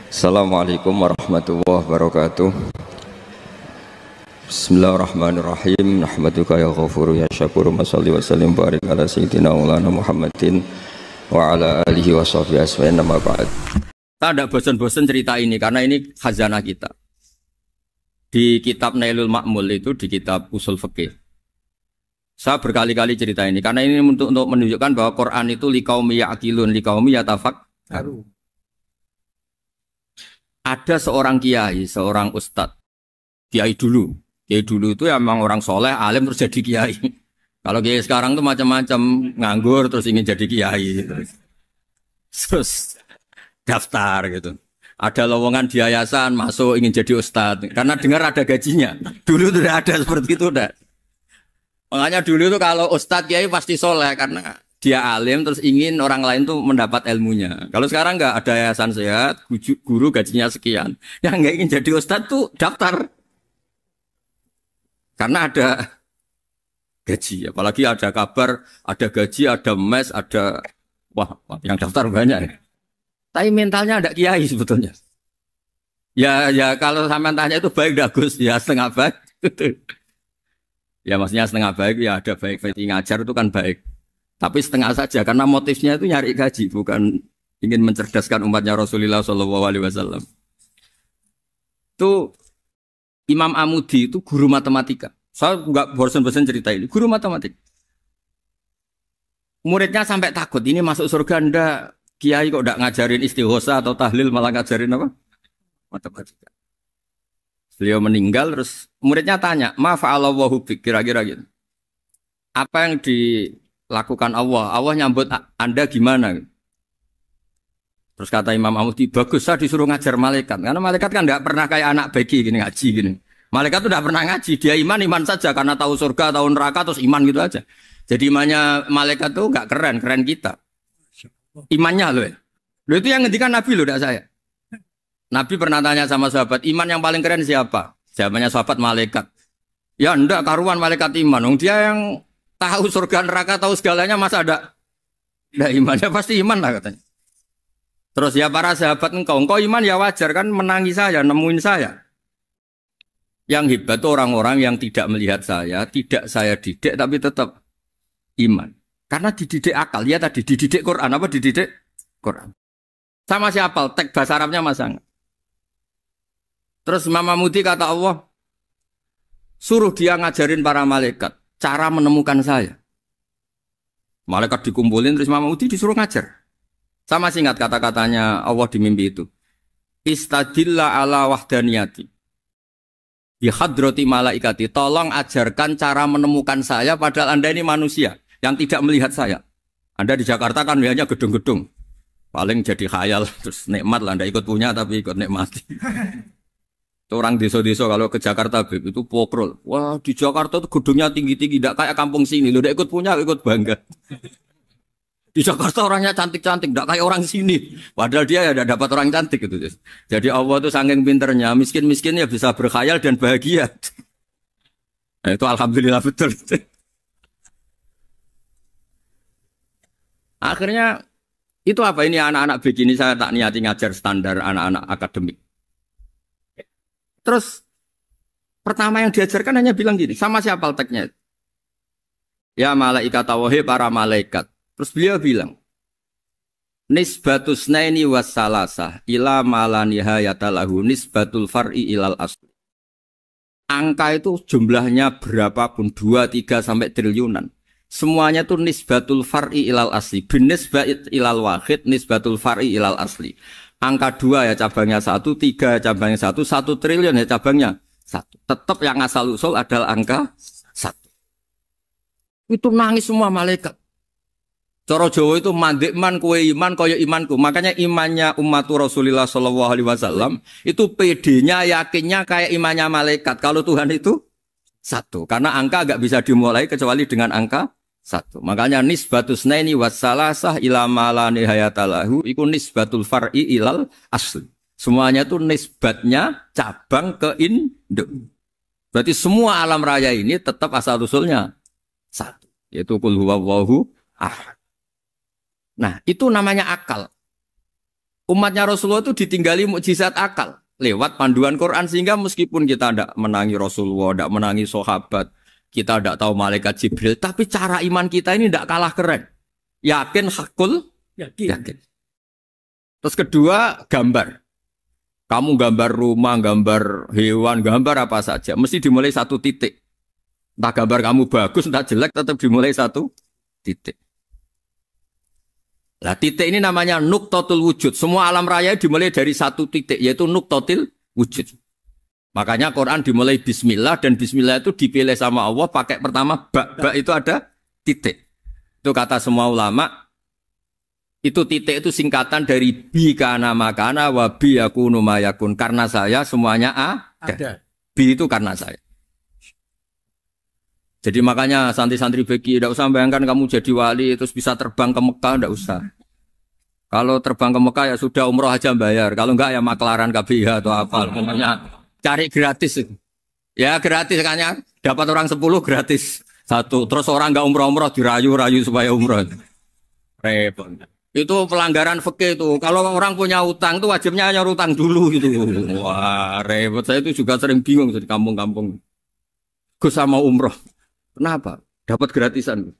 Assalamualaikum warahmatullahi wabarakatuh. Bismillahirrahmanirrahim. Nahmaduka ya ghafuru ya syakuru. Masalli wa sallim barik ala sayyidina maulana Muhammadin wa ala alihi wa sahbihi asma'in nama ba'd. Kita tidak bosan-bosan cerita ini karena ini khazanah kita. Di kitab Nailul Ma'mul itu, di kitab Usul Fiqih, saya berkali-kali cerita ini karena ini untuk menunjukkan bahwa Quran itu liqaumi ya'qilun, liqaumi yatafakkarun. Ada seorang kiai, seorang ustadz, kiai dulu itu emang orang soleh, alim terus jadi kiai. Kalau kiai sekarang tuh macam-macam, nganggur terus ingin jadi kiai, terus daftar gitu. Ada lowongan di yayasan, masuk ingin jadi ustadz, karena dengar ada gajinya. Dulu tuh ada seperti itu, udah. Makanya dulu tuh kalau ustadz kiai pasti soleh karena dia alim terus ingin orang lain tuh mendapat ilmunya. Kalau sekarang nggak ada yayasan sehat, guru gajinya sekian. Yang nggak ingin jadi ustadz tuh daftar. Karena ada gaji. Apalagi ada kabar, ada gaji, ada mes, ada... Wah, yang daftar banyak ya. Tapi mentalnya ada kiai sebetulnya. Ya kalau sampean tanya itu baik bagus, ya setengah baik. Ya maksudnya setengah baik, ya ada baik ngajar itu kan baik. Tapi setengah saja karena motifnya itu nyari gaji, bukan ingin mencerdaskan umatnya Rasulullah SAW. Itu Imam Amudi itu guru matematika. Saya nggak bosan-bosan cerita ini. Guru matematika. Muridnya sampai takut, ini masuk surga ndak? Kiai kok ndak ngajarin istighosa atau tahlil, malah ngajarin apa? Matematika. Beliau meninggal terus muridnya tanya, "Ma fa'alallahu bik?" Kira-kira gitu. Apa yang dilakukan Allah? Allah nyambut Anda gimana? Terus kata Imam Amudi, bagus saya disuruh ngajar malaikat. Karena malaikat kan tidak pernah kayak anak bagi gini ngaji gini. Malaikat itu tidak pernah ngaji, dia iman saja karena tahu surga, tahu neraka terus iman gitu aja. Jadi imannya malaikat itu nggak keren kita. Imannya loh ya. Loh itu yang ngendikan Nabi loh, tidak saya. Nabi pernah tanya sama sahabat, iman yang paling keren siapa? Jawabannya sahabat malaikat. Ya enggak, karuan malaikat iman. Dia yang tahu surga neraka, tahu segalanya, masa ada imannya? Pasti iman lah katanya. Terus ya para sahabat engkau iman ya wajar kan menangi saya, nemuin saya. Yang hebat itu orang-orang yang tidak melihat saya, tidak saya didik tapi tetap iman. Karena dididik akal, ya tadi dididik Quran, apa dididik Quran. Sama siapa? Teks bahasa Arabnya masang. Terus Imam Amudi kata Allah, suruh dia ngajarin para malaikat cara menemukan saya. Malaikat dikumpulin terus Imam Amudi disuruh ngajar. Sama singkat kata-katanya Allah di mimpi itu. Istadilla ala wahdaniyati. Bihadrati malaikati. Tolong ajarkan cara menemukan saya padahal Anda ini manusia yang tidak melihat saya. Anda di Jakarta kan lihatnya gedung-gedung. Paling jadi khayal terus nikmat lah Anda ikut punya tapi ikut nikmati. Orang desa-desa kalau ke Jakarta itu pokrol. Wah di Jakarta tuh gedungnya tinggi-tinggi, tidak kayak kampung sini. Lu udah ikut punya, ikut bangga. Di Jakarta orangnya cantik-cantik, tidak kayak orang sini. Padahal dia ya tidak dapat orang cantik gitu. Jadi Allah tuh saking pinternya, miskin-miskin ya bisa berkhayal dan bahagia. Nah, itu alhamdulillah betul. Akhirnya itu apa ini anak-anak begini saya tak niati ngajar standar anak-anak akademik. Terus pertama yang diajarkan hanya bilang gini, sama siapa teksnya? Ya malaikat wahi para malaikat. Terus beliau bilang, nisbatus naini wassalasah ila malanihayata lahu nisbatul far'i ilal asli. Angka itu jumlahnya berapapun 2, 3 sampai triliunan. Semuanya itu nisbatul far'i ilal asli. Binisbat ilal wahid nisbatul far'i ilal asli. Angka 2 ya cabangnya 1, 3 cabangnya 1, 1 triliun ya cabangnya 1. Tetap yang asal usul adalah angka 1. Itu nangis semua malaikat. Cara Jawa itu mandekman kue iman kaya imanku. Makanya imannya umat Rasulullah SAW itu PD-nya yakinnya kayak imannya malaikat. Kalau Tuhan itu 1. Karena angka agak bisa dimulai kecuali dengan angka 1. Makanya nisbatus naini wassalasah ila ma nihayatalahu iku nisbatul far'i ilal asli. Semuanya itu nisbatnya cabang ke induk. Berarti semua alam raya ini tetap asal usulnya 1. Yaitu qul huwallahu ahad. Nah, itu namanya akal. Umatnya Rasulullah itu ditinggali mukjizat akal lewat panduan Quran sehingga meskipun kita tidak menangi Rasulullah, tidak menangi sahabat, kita tidak tahu malaikat Jibril, tapi cara iman kita ini tidak kalah keren. Yakin hakul, yakin. Terus kedua, gambar. Kamu gambar rumah, gambar hewan, gambar apa saja, mesti dimulai satu titik. Entah gambar kamu bagus, entah jelek, tetap dimulai satu titik. Nah, titik ini namanya nuktotul wujud. Semua alam raya dimulai dari satu titik, yaitu nuktotil wujud. Makanya Quran dimulai bismillah, dan bismillah itu dipilih sama Allah pakai pertama ba itu ada titik. Itu kata semua ulama, itu titik itu singkatan dari bi kana makana wa bi yakunu mayakun. Karena saya semuanya ada. Bi itu karena saya. Jadi makanya santri-santri beki, tidak usah bayangkan kamu jadi wali terus bisa terbang ke Mekah, tidak usah. Kalau terbang ke Mekah ya sudah umroh aja bayar. Kalau enggak ya maklaran KBH atau apa. Pokoknya cari gratis. Ya gratis kayaknya. Dapat orang 10 gratis. Satu. Terus orang enggak umroh-umroh dirayu-rayu supaya umroh. Repot. Itu pelanggaran fikih itu. Kalau orang punya utang itu wajibnya hanya utang dulu gitu. Wah repot. Saya itu juga sering bingung di kampung-kampung. Gus sama umroh. Kenapa? Dapat gratisan.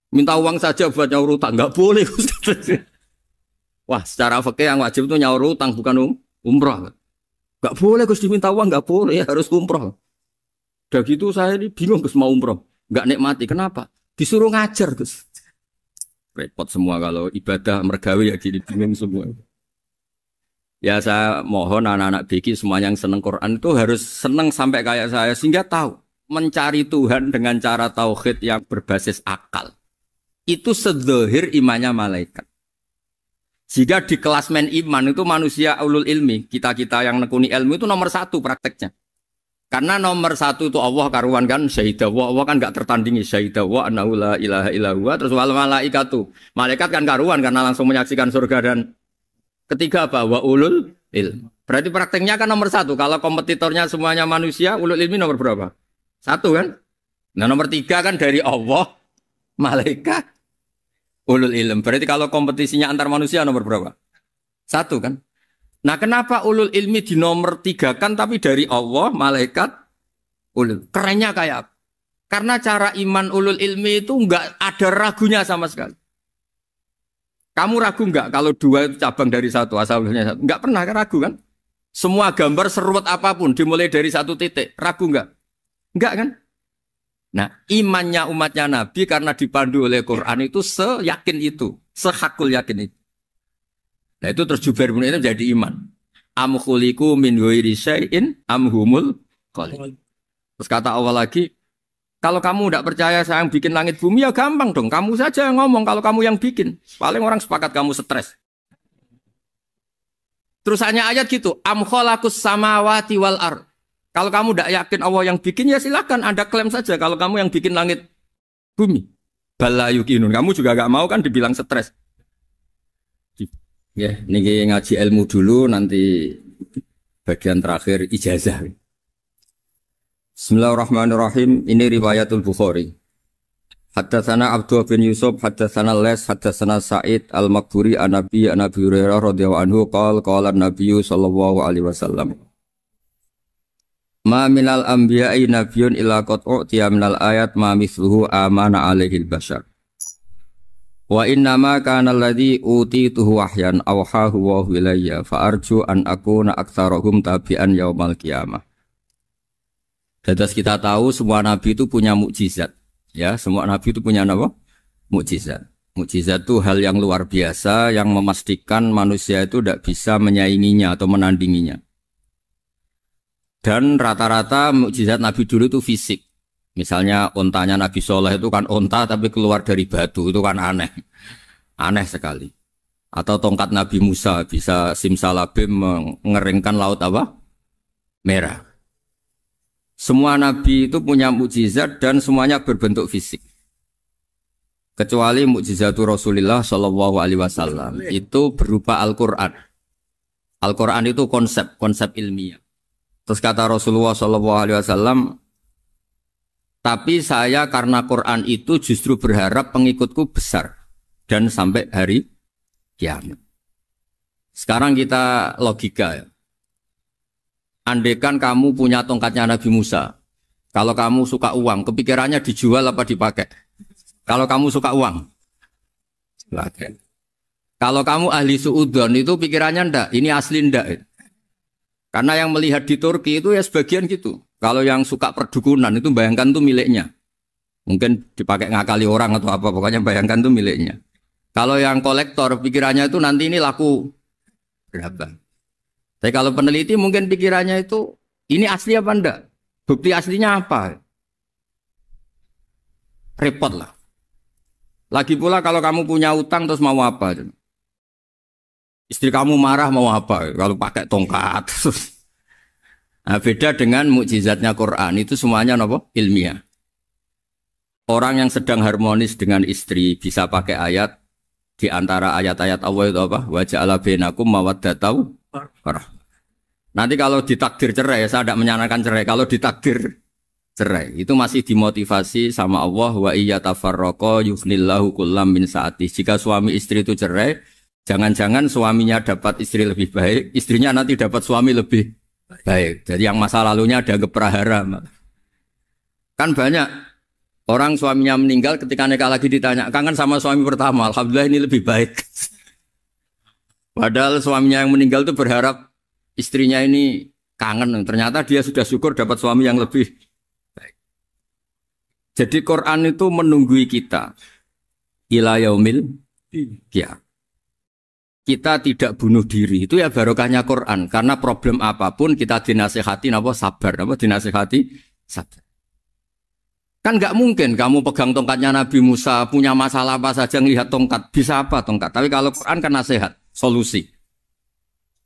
Minta uang saja buat nyaur utang. Enggak boleh. Wah, secara fikih yang wajib itu nyaur utang bukan umroh. Enggak boleh Gus diminta uang, enggak boleh, harus umroh. Udah gitu saya ini bingung Gus mau umroh. Enggak nikmati. Kenapa? Disuruh ngajar Gus. Repot semua kalau ibadah mergawe ya gini bingung semua. Ya saya mohon anak-anak BK semuanya yang seneng Quran itu harus seneng sampai kayak saya sehingga tahu. Mencari Tuhan dengan cara tauhid yang berbasis akal. Itu sedzahir imannya malaikat. Jika di kelasmen iman itu manusia ulul ilmi, kita-kita yang nekuni ilmu itu nomor 1 prakteknya. Karena nomor 1 itu Allah karuan kan, syahidah wa, Allah kan gak tertandingi, syahidah wa annahu la ilaha illallah, terus wal malaikatu. Malaikat kan karuan karena langsung menyaksikan surga dan ketiga apa? Wa ulul ilmi. Berarti prakteknya kan nomor 1. Kalau kompetitornya semuanya manusia, ulul ilmi nomor berapa? 1 kan? Nah nomor 3 kan dari Allah, malaikat, ulul ilm. Berarti kalau kompetisinya antar manusia nomor berapa? 1 kan? Nah kenapa ulul ilmi di nomor 3 kan tapi dari Allah, malaikat, ulul. Kerennya kayak apa? Karena cara iman ulul ilmi itu enggak ada ragunya sama sekali. Kamu ragu enggak kalau 2 itu cabang dari 1, asalnya 1? Enggak pernah ragu kan? Semua gambar seruat apapun dimulai dari 1 titik. Ragu enggak? Enggak kan? Nah, imannya umatnya Nabi karena dipandu oleh Quran itu seyakin itu, sehakul yakin itu. Nah, itu terus Jubair bin Mut'im jadi iman. Am khuliqu min ghairi syai'in am humul khaliq. Terus kata Allah lagi, kalau kamu tidak percaya saya yang bikin langit bumi ya gampang dong, kamu saja yang ngomong kalau kamu yang bikin. Paling orang sepakat kamu stres. Terus hanya ayat gitu, am khalaqus samawati wal ardh. Kalau kamu tidak yakin Allah yang bikin, ya silakan Anda klaim saja kalau kamu yang bikin langit bumi. Bala yuqinun. Kamu juga gak mau kan dibilang stres. Ya, ini ngaji ilmu dulu, nanti bagian terakhir ijazah. Bismillahirrahmanirrahim. Ini riwayatul Bukhari. Haddatsana Abdullah bin Yusuf, haddatsana Les, haddatsana Sa'id al-Maqburi an-Nabi Hurairah radhiyallahu anhu qala an-Nabiy sallallahu alaihi wasallam. Ma minal anbiya'i nabiyyun illa qad u'tiya minal ayat ma mithluhu amana alaihi al-bashar. Wa innama kana alladhi utituhu wahyan awhahu wa ilayya fa arju an akuna aktsarahum tabi'an yaumal qiyamah. Dados kita tahu semua nabi itu punya mukjizat. Ya, semua nabi itu punya apa? Mukjizat. Mukjizat itu hal yang luar biasa yang memastikan manusia itu tidak bisa menyainginya atau menandinginya. Dan rata-rata mukjizat Nabi dulu itu fisik. Misalnya ontanya Nabi Soleh itu kan onta tapi keluar dari batu, itu kan aneh. Aneh sekali. Atau tongkat Nabi Musa bisa simsalabim mengeringkan laut apa? Merah. Semua Nabi itu punya mukjizat dan semuanya berbentuk fisik. Kecuali mukjizatul Rasulullah Shallallahu Alaihi Wasallam itu berupa Al-Quran. Al-Quran itu konsep ilmiah. Terus kata Rasulullah SAW, tapi saya karena Quran itu justru berharap pengikutku besar dan sampai hari kiamat. Sekarang kita logika ya. Andekan kamu punya tongkatnya Nabi Musa. Kalau kamu suka uang, kepikirannya dijual apa dipakai? Kalau kamu suka uang, dipakai. Kalau kamu ahli suudon itu pikirannya ndak, ini asli ndak. Karena yang melihat di Turki itu ya sebagian gitu. Kalau yang suka perdukunan itu bayangkan tuh miliknya. Mungkin dipakai ngakali orang atau apa, pokoknya bayangkan tuh miliknya. Kalau yang kolektor pikirannya itu nanti ini laku berapa. Tapi kalau peneliti mungkin pikirannya itu ini asli apa enggak? Bukti aslinya apa? Repot lah. Lagi pula kalau kamu punya utang terus mau apa? Istri kamu marah mau apa? Kalau pakai tongkat. Nah, beda dengan mukjizatnya Quran itu semuanya apa? Ilmiah. Orang yang sedang harmonis dengan istri bisa pakai ayat di antara ayat-ayat Allah itu apa? Wa ja'ala bainakum mawaddatan warahmah. Nanti kalau ditakdir cerai, saya tidak menyarankan cerai. Kalau ditakdir cerai, itu masih dimotivasi sama Allah. Wa iya tafarraqa yughnillahu kullam min sa'ati. Jika suami istri itu cerai, jangan-jangan suaminya dapat istri lebih baik, istrinya nanti dapat suami lebih baik. Jadi yang masa lalunya ada keprahara. Kan banyak orang suaminya meninggal ketika nikah lagi ditanya, kangen sama suami pertama, alhamdulillah ini lebih baik. Padahal suaminya yang meninggal itu berharap istrinya ini kangen, ternyata dia sudah syukur dapat suami yang lebih baik. Jadi Quran itu menunggui kita ila yaumil qiyamah. Kita tidak bunuh diri, itu ya barokahnya Quran. Karena problem apapun kita dinasihati sabar, dinasihati sabar. Kan nggak mungkin kamu pegang tongkatnya Nabi Musa, punya masalah apa saja ngelihat tongkat, bisa apa tongkat. Tapi kalau Quran kan nasihat, solusi.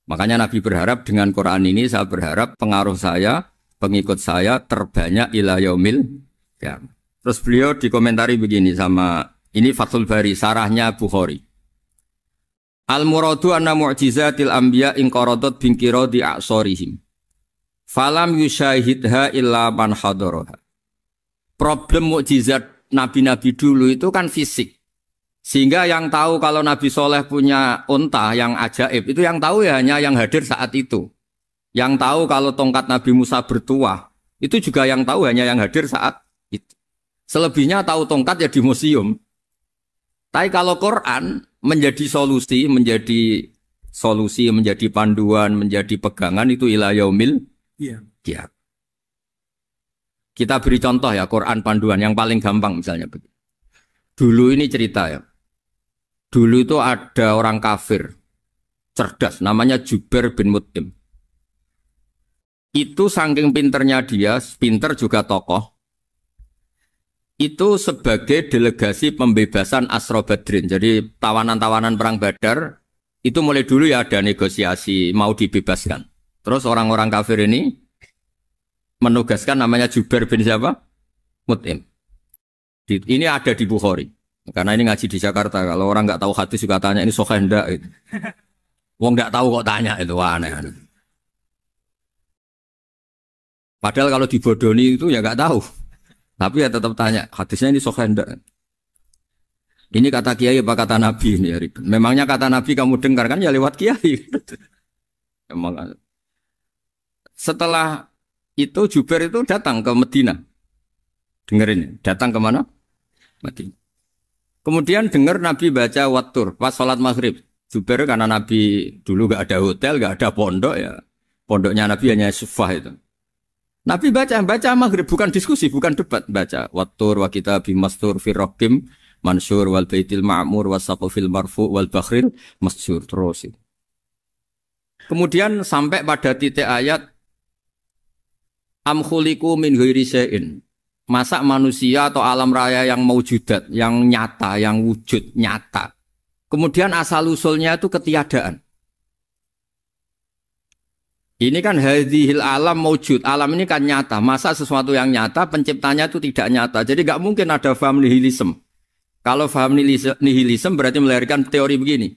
Makanya Nabi berharap dengan Quran ini, saya berharap pengaruh saya, pengikut saya terbanyak ila yaumil qiyamah. Terus beliau dikomentari begini sama, ini Fathul Bari, sarahnya Bukhari. Al-muradu anna mu'jizatil anbiya inqaradat binqiradi a'sorihim. Falam yushahidha illa man hadaraha. Problem mukjizat nabi-nabi dulu itu kan fisik. Sehingga yang tahu kalau Nabi Soleh punya unta yang ajaib, itu yang tahu ya hanya yang hadir saat itu. Yang tahu kalau tongkat Nabi Musa bertuah, itu juga yang tahu hanya yang hadir saat itu. Selebihnya tahu tongkat ya di museum. Tapi kalau Quran menjadi solusi, menjadi panduan, menjadi pegangan itu ila yaumil qiyamah. Kita beri contoh ya, Quran panduan yang paling gampang misalnya begini. Dulu ini cerita ya. Dulu itu ada orang kafir cerdas namanya Jubair bin Mut'im. Itu saking pinternya dia, pinter juga tokoh. Itu sebagai delegasi pembebasan Asra Badrin. Jadi tawanan-tawanan perang Badar itu mulai dulu ya ada negosiasi mau dibebaskan. Terus orang-orang kafir ini menugaskan namanya Jubair bin siapa? Mut'im. Ini ada di Bukhari. Karena ini ngaji di Jakarta, kalau orang nggak tahu hadis juga tanya ini sahih ndak itu. Wong nggak tahu kok tanya itu aneh. Padahal kalau dibodoni itu ya nggak tahu. Tapi ya tetap tanya, hadisnya ini sahih ndak. Ini kata kiai apa kata nabi ini ya. Memangnya kata nabi kamu dengar kan ya lewat kiai. Memang. Setelah itu Jubair itu datang ke Medina. Dengerin, datang ke mana? Medina. Kemudian dengar Nabi baca Wattur pas sholat maghrib. Jubair karena Nabi dulu gak ada hotel, gak ada pondok ya. Pondoknya Nabi hanya sufah itu. Nabi baca maghrib, bukan diskusi, bukan debat. Baca Wattur wa kitabim mastur firrokim mansur wal baitil ma'mur wasaqufil marfu wal bakhril masjur. Terus itu. Kemudian sampai pada titik ayat am khuliqu min ghairi syai'in. Masa manusia atau alam raya yang maujudat, yang nyata, yang wujud nyata. Kemudian asal-usulnya itu ketiadaan. Ini kan hadhil alam maujud. Alam ini kan nyata. Masa sesuatu yang nyata, penciptanya itu tidak nyata. Jadi nggak mungkin ada faham nihilisme. Kalau faham nihilisme berarti melahirkan teori begini.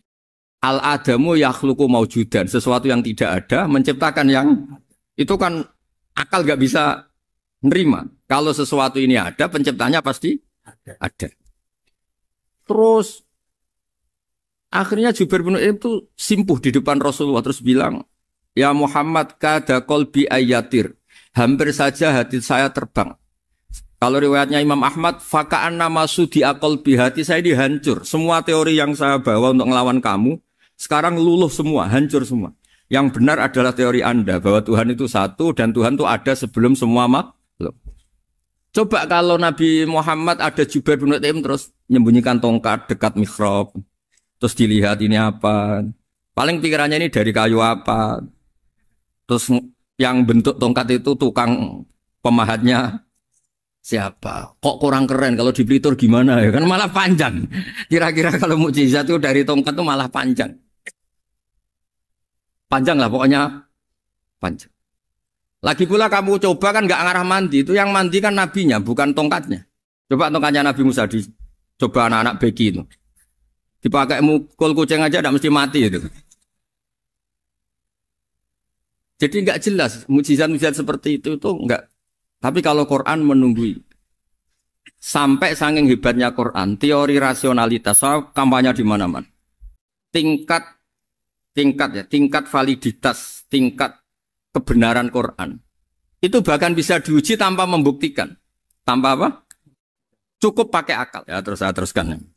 Al-adamu yakhluqu maujudan. Sesuatu yang tidak ada, menciptakan yang... Itu kan akal nggak bisa nerima. Kalau sesuatu ini ada, penciptanya pasti ada. Terus Akhirnya Jubair bin Mut'im itu simpuh di depan Rasulullah terus bilang, "Ya Muhammad, kada qalbi ayatir." Hampir saja hati saya terbang. Kalau riwayatnya Imam Ahmad, faka'an nama sudi qalbi, hati saya ini hancur. Semua teori yang saya bawa untuk ngelawan kamu sekarang luluh semua, hancur semua. Yang benar adalah teori Anda bahwa Tuhan itu satu dan Tuhan itu ada sebelum semua makhluk. Coba kalau Nabi Muhammad ada Jubair bin Mut'im terus menyembunyikan tongkat dekat mihrab. Terus dilihat ini apa. Paling pikirannya ini dari kayu apa. Terus yang bentuk tongkat itu tukang pemahatnya siapa. Kok kurang keren kalau di Blitur gimana ya. Kan malah panjang. Kira-kira kalau mukjizat itu dari tongkat itu malah panjang. Panjang lah pokoknya. Panjang. Lagi pula kamu coba kan nggak ngarah mandi. Itu yang mandi kan nabinya bukan tongkatnya. Coba tongkatnya Nabi Musa coba anak-anak beki itu. Dipakai mukul kucing aja tidak mesti mati itu. Jadi nggak jelas mukjizat-mukjizat seperti itu nggak. Tapi kalau Quran menunggui sampai saking hebatnya Quran, teori rasionalitas soal kampanye di mana-mana. Tingkat validitas, tingkat kebenaran Quran itu bahkan bisa diuji tanpa membuktikan. Tanpa apa? Cukup pakai akal. Ya terus saya teruskan.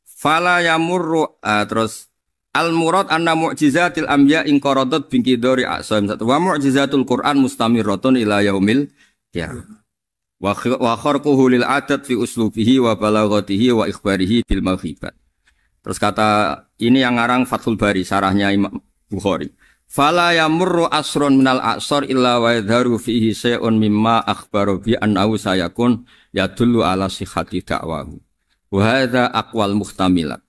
Fala yamurru terus al-murad anna mu'jizatil anbiya in qaradat binqidari a'sam satu wa mu'jizatul Qur'an mustamirratun ila yaumil qiyamah wa kharquhu lil adat fi uslubihi wa balaghatihi wa ikhbarihi bil maghibat. Terus kata ini yang ngarang Fathul Bari sarahnya Imam Bukhari. Fala yamurru asrun minal a'sar illa wa yadharu fihi syai'un mimma akhbaru bi annahu sayakun yadullu ala sihhati da'wahu. Wa hadza aqwal muhtamilat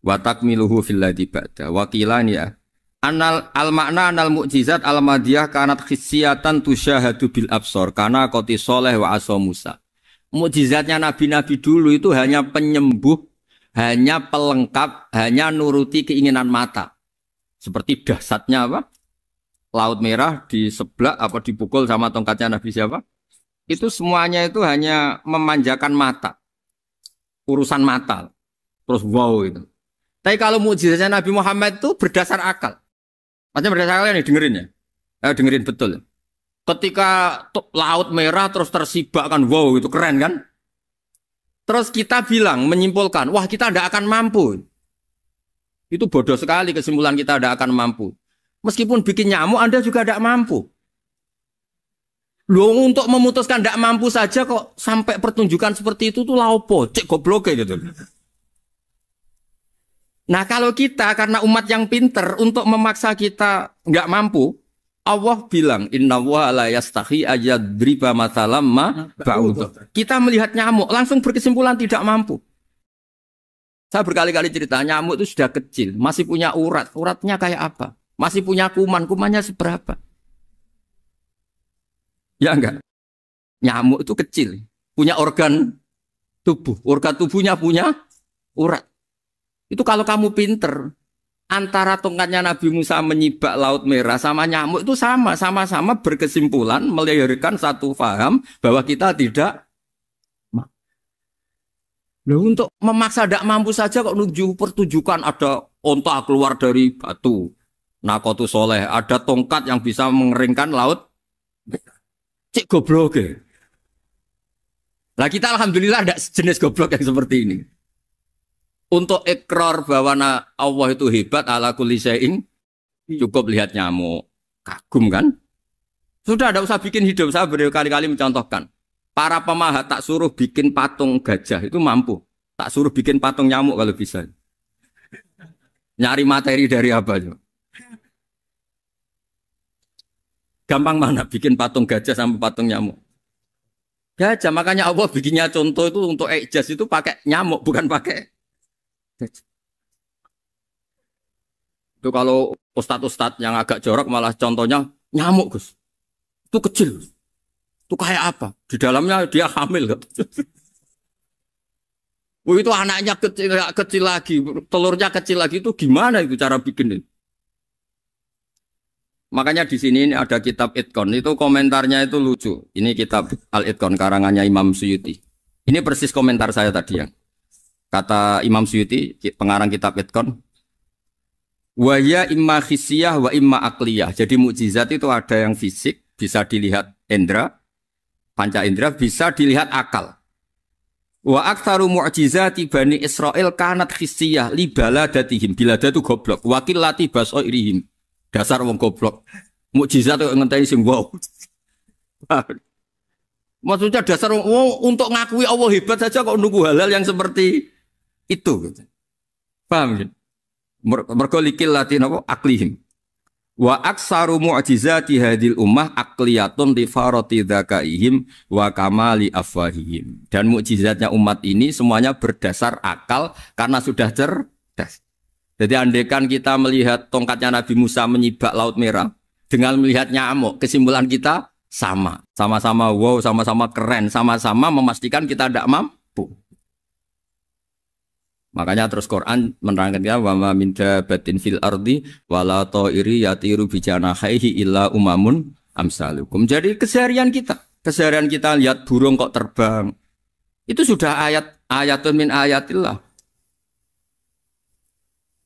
wa takmiluhu fil ladzi ba'da wa qilani ya anal al makna anal mukjizat al madiyah kanat khissiyatan tusyahadu bil absar kana qoti soleh wa asa Musa. Mukjizatnya nabi-nabi dulu itu hanya penyembuh, hanya pelengkap, hanya nuruti keinginan mata. Seperti dahsyatnya apa? Laut Merah di sebelah apa dipukul sama tongkatnya Nabi siapa? Itu semuanya itu hanya memanjakan mata. Urusan mata. Terus wow itu. Tapi kalau mukjizatnya Nabi Muhammad itu berdasar akal. Maksudnya berdasar akal nih dengerin ya. Dengerin betul. Ketika Laut Merah terus tersibak kan wow itu keren kan? Terus kita bilang menyimpulkan, wah kita tidak akan mampu. Itu bodoh sekali kesimpulan kita tidak akan mampu. Meskipun bikin nyamuk Anda juga tidak mampu. Loh untuk memutuskan tidak mampu saja kok sampai pertunjukan seperti itu tuh laopo, cek goblok gitu. Nah kalau kita karena umat yang pinter untuk memaksa kita nggak mampu, Allah bilang Inna wa la yastahi ayadriba mathalam ma ba'ud. Kita melihat nyamuk langsung berkesimpulan tidak mampu. Saya berkali-kali cerita nyamuk itu sudah kecil, masih punya urat, uratnya kayak apa? Masih punya kuman, kumannya seberapa? Ya enggak? Nyamuk itu kecil, punya organ tubuhnya punya urat. Itu kalau kamu pinter, antara tongkatnya Nabi Musa menyibak Laut Merah sama nyamuk itu sama-sama berkesimpulan melahirkan satu faham bahwa kita tidak. Loh, untuk memaksa tidak mampu saja kok nuju pertunjukan ada onta keluar dari batu, Nakotu Soleh, ada tongkat yang bisa mengeringkan laut. Cik goblok ya. Lah kita alhamdulillah ada jenis goblok yang seperti ini. Untuk ikrar bahwa Allah itu hebat ala kulli syai'in, cukup lihat nyamuk. Kagum kan? Sudah ada usah bikin hidup. Saya berkali-kali mencontohkan. Para pemahat tak suruh bikin patung gajah itu mampu. Tak suruh bikin patung nyamuk kalau bisa. Nyari materi dari apa? Gampang mana bikin patung gajah sama patung nyamuk? Gajah, makanya Allah bikinnya contoh itu untuk ijaz itu pakai nyamuk, bukan pakai gajah. Itu kalau ustadz-ustadz yang agak jorok malah contohnya nyamuk, Gus. Itu kecil. Itu kayak apa? Di dalamnya dia hamil. Itu anaknya kecil lagi, telurnya kecil lagi, itu gimana itu cara bikin ini? Makanya di sini ada kitab Itqon, itu komentarnya itu lucu. Ini kitab Al-Itqon karangannya Imam Suyuti. Ini persis komentar saya tadi yang. Kata Imam Suyuti, pengarang kitab Itqan, wa ya imma khissiyah wa imma akliyah. Jadi mukjizat itu ada yang fisik, bisa dilihat indra, panca indra, bisa dilihat akal. Wa aktsaru mu'jizati Bani Israil kanat khissiyah li baladatihim. Bilada itu goblok. Wakil lati basoirihim. Dasar wong goblok. Mukjizat itu ngenteni sing wow. Maksudnya dasar untuk ngakui Allah hebat saja kok nunggu hal-hal yang seperti itu. Paham ya? Mergo likil lati napa aklihim. Wa aksaru mu'jizati hadil ummah akliyatun li farati dzakaihim wa kamali afwahihim. Dan mukjizatnya umat ini semuanya berdasar akal karena sudah cerdas. Jadi andaikan kita melihat tongkatnya Nabi Musa menyibak Laut Merah dengan melihat nyamuk, kesimpulan kita sama. Sama-sama wow, sama-sama keren, sama-sama memastikan kita tidak mampu. Makanya terus Quran menerangkan ya wa ma min dabatin fil ardi wala ta'iri yatiru bi janahihi illa umamun amsalukum. Jadi keseharian kita lihat burung kok terbang. Itu sudah ayatun min ayatillah.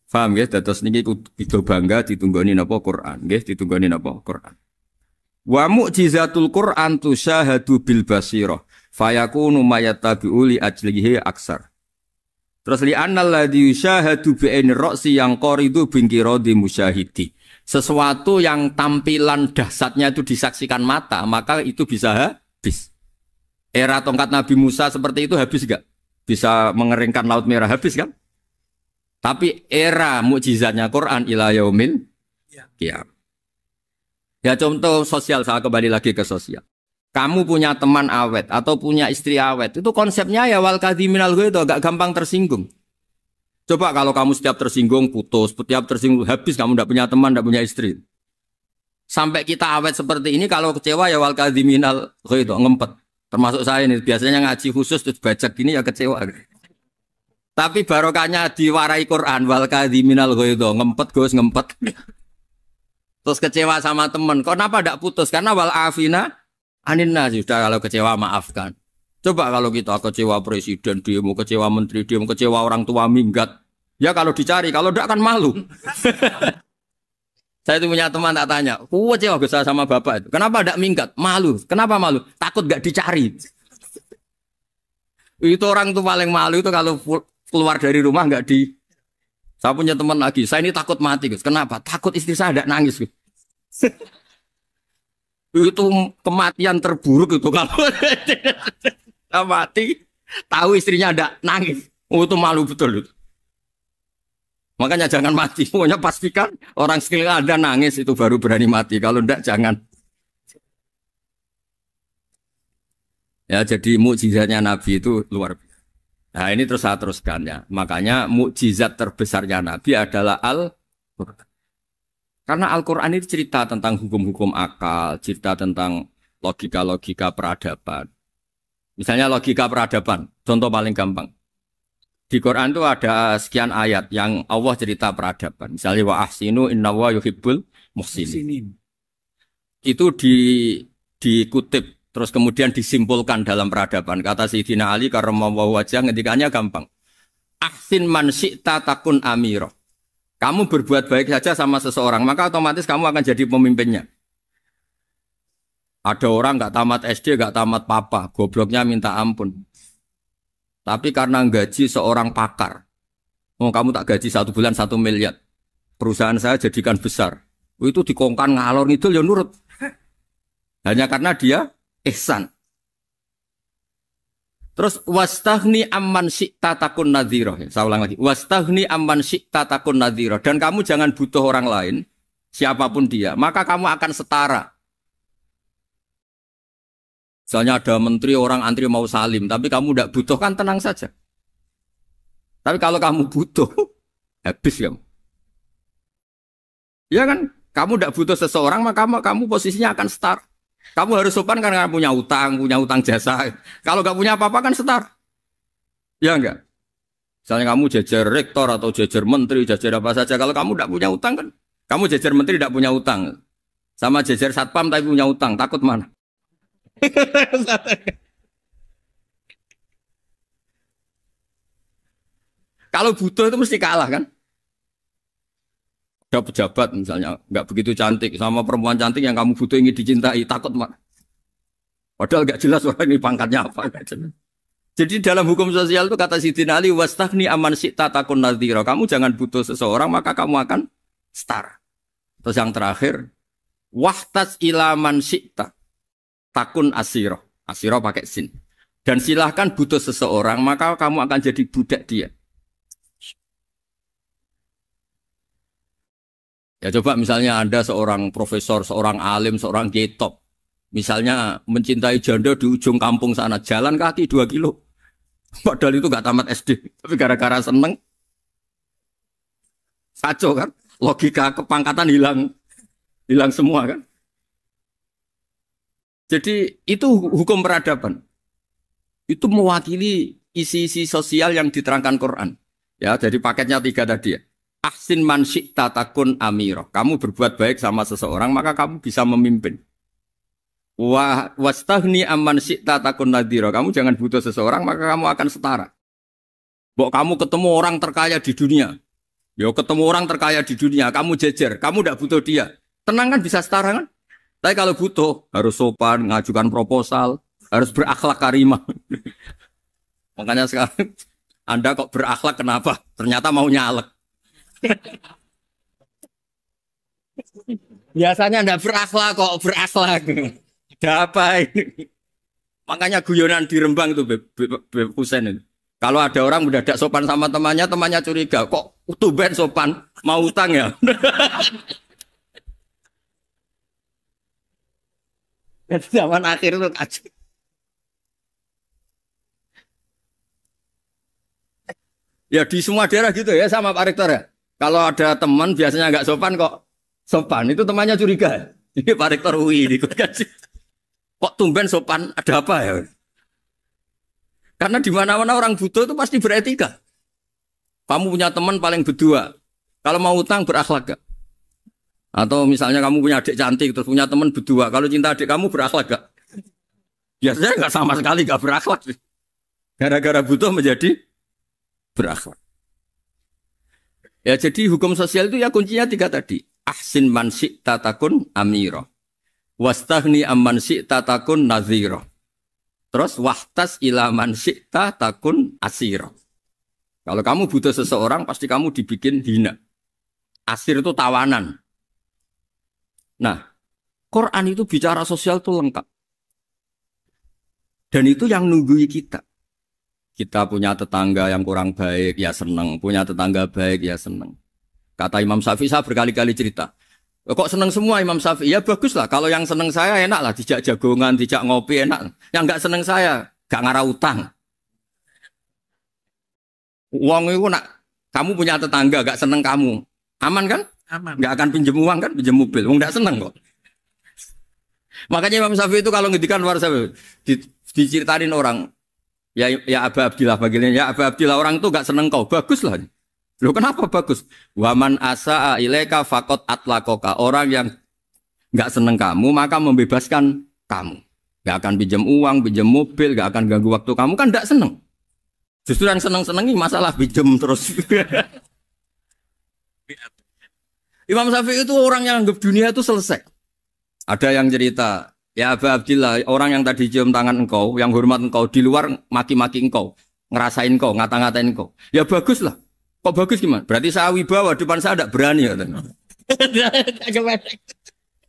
Paham ya? Terus niki kudu bangga ditunggoni napa Quran, nggih ditunggoni napa Quran. Wa mu'jizatul Quran tusyahadu bil basirah fayakunu mayatabi'u li ajlihi aksar. Terus li annal ladzi yusyahadu bi ainir ra'si yang qaridu bingkiradi musyahidi. Sesuatu yang tampilan dahsyatnya itu disaksikan mata, maka itu bisa habis. Era tongkat Nabi Musa seperti itu habis enggak? Bisa mengeringkan Laut Merah habis kan? Tapi era mukjizatnya Quran ila yaumil qiyamah. Ya contoh sosial, saya kembali lagi ke sosial. Kamu punya teman awet atau punya istri awet, itu konsepnya ya wal kadhiminal ghaidh, agak gampang tersinggung. Coba kalau kamu setiap tersinggung putus, setiap tersinggung habis, kamu tidak punya teman, tidak punya istri. Sampai kita awet seperti ini, kalau kecewa ya wal kadhiminal ghaidh, ngempet. Termasuk saya ini, biasanya ngaji khusus terus baca gini ya kecewa. Tapi barokahnya diwarai Quran wal kadhiminal ghaidh, ngempet Gus, ngempet. Terus kecewa sama teman, kenapa tidak putus? Karena wal afina aninna, sudah kalau kecewa maafkan. Coba kalau kita kecewa presiden demo, kecewa menteri demo, kecewa orang tua minggat. Ya kalau dicari, kalau tidak kan malu. Saya itu punya teman tak tanya, kecewa Gus sama bapak itu. Kenapa tidak minggat? Malu. Kenapa malu? Takut gak dicari. Itu orang tuh paling malu itu kalau keluar dari rumah nggak di. Saya punya teman lagi, saya ini takut mati Gus. Kenapa? Takut istri saya tidak nangis Gus. Itu kematian terburuk itu kalau mati tahu istrinya ada nangis, itu malu betul itu. Makanya jangan mati, pokoknya pastikan orang sekeliling Anda nangis itu baru berani mati, kalau enggak jangan. Ya jadi mukjizatnya Nabi itu luar biasa. Nah ini terus saya teruskan ya, makanya mukjizat terbesarnya Nabi adalah Al-Quran. Karena Al-Quran itu cerita tentang hukum-hukum akal, cerita tentang logika-logika peradaban. Misalnya logika peradaban, contoh paling gampang. Di Quran itu ada sekian ayat yang Allah cerita peradaban. Misalnya wa ahsinu innallaha yuhibbul muhsinin. Itu dikutip, terus kemudian disimpulkan dalam peradaban. Kata Sayyidina Ali karramallahu wajhah ngendikannya gampang. Ahsin man syi'ta takun amirah. Kamu berbuat baik saja sama seseorang, maka otomatis kamu akan jadi pemimpinnya. Ada orang nggak tamat SD, nggak tamat papa, gobloknya minta ampun. Tapi karena gaji seorang pakar, kamu tak gaji 1 bulan 1 miliar, perusahaan saya jadikan besar. Itu dikongkan ngalor ngidul ya nurut. Hanya karena dia ihsan. Terus wastaghni amman syi'ta takun nadhira. Saya ulang lagi. Wastaghni amman syi'ta takun nadhira. Dan kamu jangan butuh orang lain, siapapun dia, maka kamu akan setara. Misalnya ada menteri orang antri mau salim, tapi kamu tidak butuh, kan tenang saja. Tapi kalau kamu butuh, habis kamu. Ya kan? Kamu tidak butuh seseorang, maka kamu posisinya akan setara. Kamu harus sopan karena punya utang jasa. Kalau nggak punya apa-apa kan setar. Ya enggak? Misalnya kamu jajar rektor atau jajar menteri, jajar apa saja. Kalau kamu tidak punya utang kan, kamu jajar menteri tidak punya utang. Sama jajar satpam tapi punya utang, takut mana? Kalau butuh itu mesti kalah kan? Ada pejabat misalnya nggak begitu cantik sama perempuan cantik yang kamu butuh ingin dicintai takut mak. Padahal nggak jelas orang ini pangkatnya apa. Jadi dalam hukum sosial itu kata Sidin Ali wastahni aman syi'ta takun nadhira. Kamu jangan butuh seseorang maka kamu akan setara. Terus yang terakhir wahtas ilaman syi'ta takun asiro. Asiro pakai sin. Dan silahkan butuh seseorang maka kamu akan jadi budak dia. Ya coba misalnya Anda seorang profesor, seorang alim, seorang kiai top. Misalnya mencintai janda di ujung kampung sana, jalan kaki 2 kilo. Padahal itu gak tamat SD. Tapi gara-gara seneng, kacau kan? Logika kepangkatan hilang semua kan? Jadi itu hukum peradaban. Itu mewakili isi-isi sosial yang diterangkan Quran. Ya, jadi paketnya 3 tadi ya. Ahsin man syi'ta takun amiro. Kamu berbuat baik sama seseorang, maka kamu bisa memimpin. Wastahni amman syi'ta takun nadhira. Kamu jangan butuh seseorang, maka kamu akan setara. Bok kamu ketemu orang terkaya di dunia. Yo ketemu orang terkaya di dunia, kamu jejer, kamu tidak butuh dia. Tenang kan bisa setara kan? Tapi kalau butuh, harus sopan, ngajukan proposal, harus berakhlak karimah. Makanya sekarang, Anda kok berakhlak kenapa? Ternyata mau nyalek. Biasanya enggak berakhlak kok berakhlak. Ada apa ini? Makanya guyonan di Rembang itu Beb Husein itu. Kalau ada orang mendadak sopan sama temannya, temannya curiga, kok tumben sopan mau utang ya? Zaman akhir itu kacau. Ya di semua daerah gitu ya sama Pak Rektor ya. Kalau ada teman biasanya nggak sopan kok sopan, itu temannya curiga. Ini Pak Rektor UI ini kok tumben sopan, ada apa ya? Karena di mana-mana orang butuh itu pasti beretika. Kamu punya teman paling berdua, kalau mau utang berakhlak gak? Atau misalnya kamu punya adik cantik terus punya teman berdua, kalau cinta adik kamu berakhlak gak? Biasanya nggak sama sekali nggak berakhlak. Gara-gara butuh menjadi berakhlak. Ya jadi hukum sosial itu ya kuncinya 3 tadi. Ahsin man syi'ta takun amira. Wastahni amman syi'ta takun nadhira. Terus wahtas ila man syi'ta takun asira. Kalau kamu butuh seseorang pasti kamu dibikin hina. Asir itu tawanan. Nah, Quran itu bicara sosial itu lengkap. Dan itu yang nunggui kita. Kita punya tetangga yang kurang baik, ya seneng. Punya tetangga baik, ya seneng. Kata Imam Syafi'i, saya berkali-kali cerita. Kok seneng semua Imam Syafi'i? Ya bagus lah. Kalau yang seneng saya enak lah. Dijak jagongan, dijak ngopi enak. Yang nggak seneng saya, gak ngarah utang. Uang itu nak, kamu punya tetangga gak seneng kamu. Aman kan? Aman. Gak akan pinjem uang kan? Pinjem mobil. Uang gak seneng kok. Makanya Imam Syafi'i itu kalau ngedikan luar Syafi'i, diceritain orang. Ya Aba Abdillah bagiannya. Ya Aba Abdillah orang itu gak seneng kau. Bagus lah. Loh kenapa bagus? Waman asa'a ilaika faqad atlaqaka. Orang yang gak seneng kamu maka membebaskan kamu. Gak akan pinjam uang, pinjam mobil, gak akan ganggu waktu kamu kan gak seneng. Justru yang seneng-senengi masalah pinjam terus. Imam Syafi'i itu orang yang anggap dunia itu selesai. Ada yang cerita, ya Aba Abdillah, orang yang tadi cium tangan engkau, yang hormat engkau, di luar maki-maki engkau, ngerasain engkau, ngata-ngatain engkau. Ya bagus lah. Kok bagus gimana? Berarti saya wibawa, depan saya tidak berani. Ya,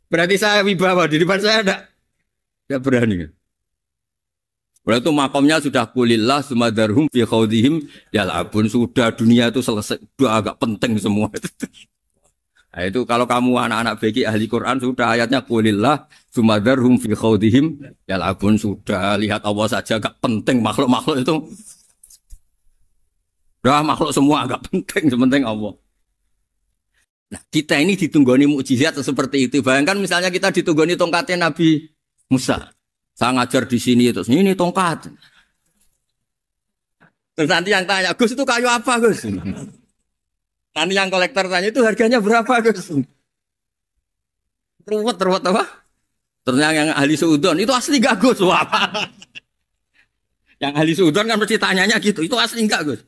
berarti saya wibawa, di depan saya tidak berani. Berarti itu makomnya sudah kulillah, sumadarhum fi khawdihim, yal'abun, sudah dunia itu selesai, sudah agak penting semua. Nah, itu kalau kamu anak-anak beki ahli Quran sudah ayatnya kulillah sumadarhum fi khawdihim yal'abun, sudah lihat Allah saja agak penting, makhluk-makhluk itu udah makhluk semua agak penting, sepenting Allah. Nah kita ini ditunggoni mukjizat seperti itu. Bayangkan misalnya kita ditunggoni tongkatnya Nabi Musa, saya ngajar di sini terus ini tongkat, terus nanti yang tanya Gus itu kayu apa Gus? Nanti yang kolektor tanya itu harganya berapa Gus? Ruwet apa? Ternyata yang ahli suudon itu asli gak Gus? Wah. Yang ahli suudon kan mesti tanyanya gitu, itu asli enggak Gus?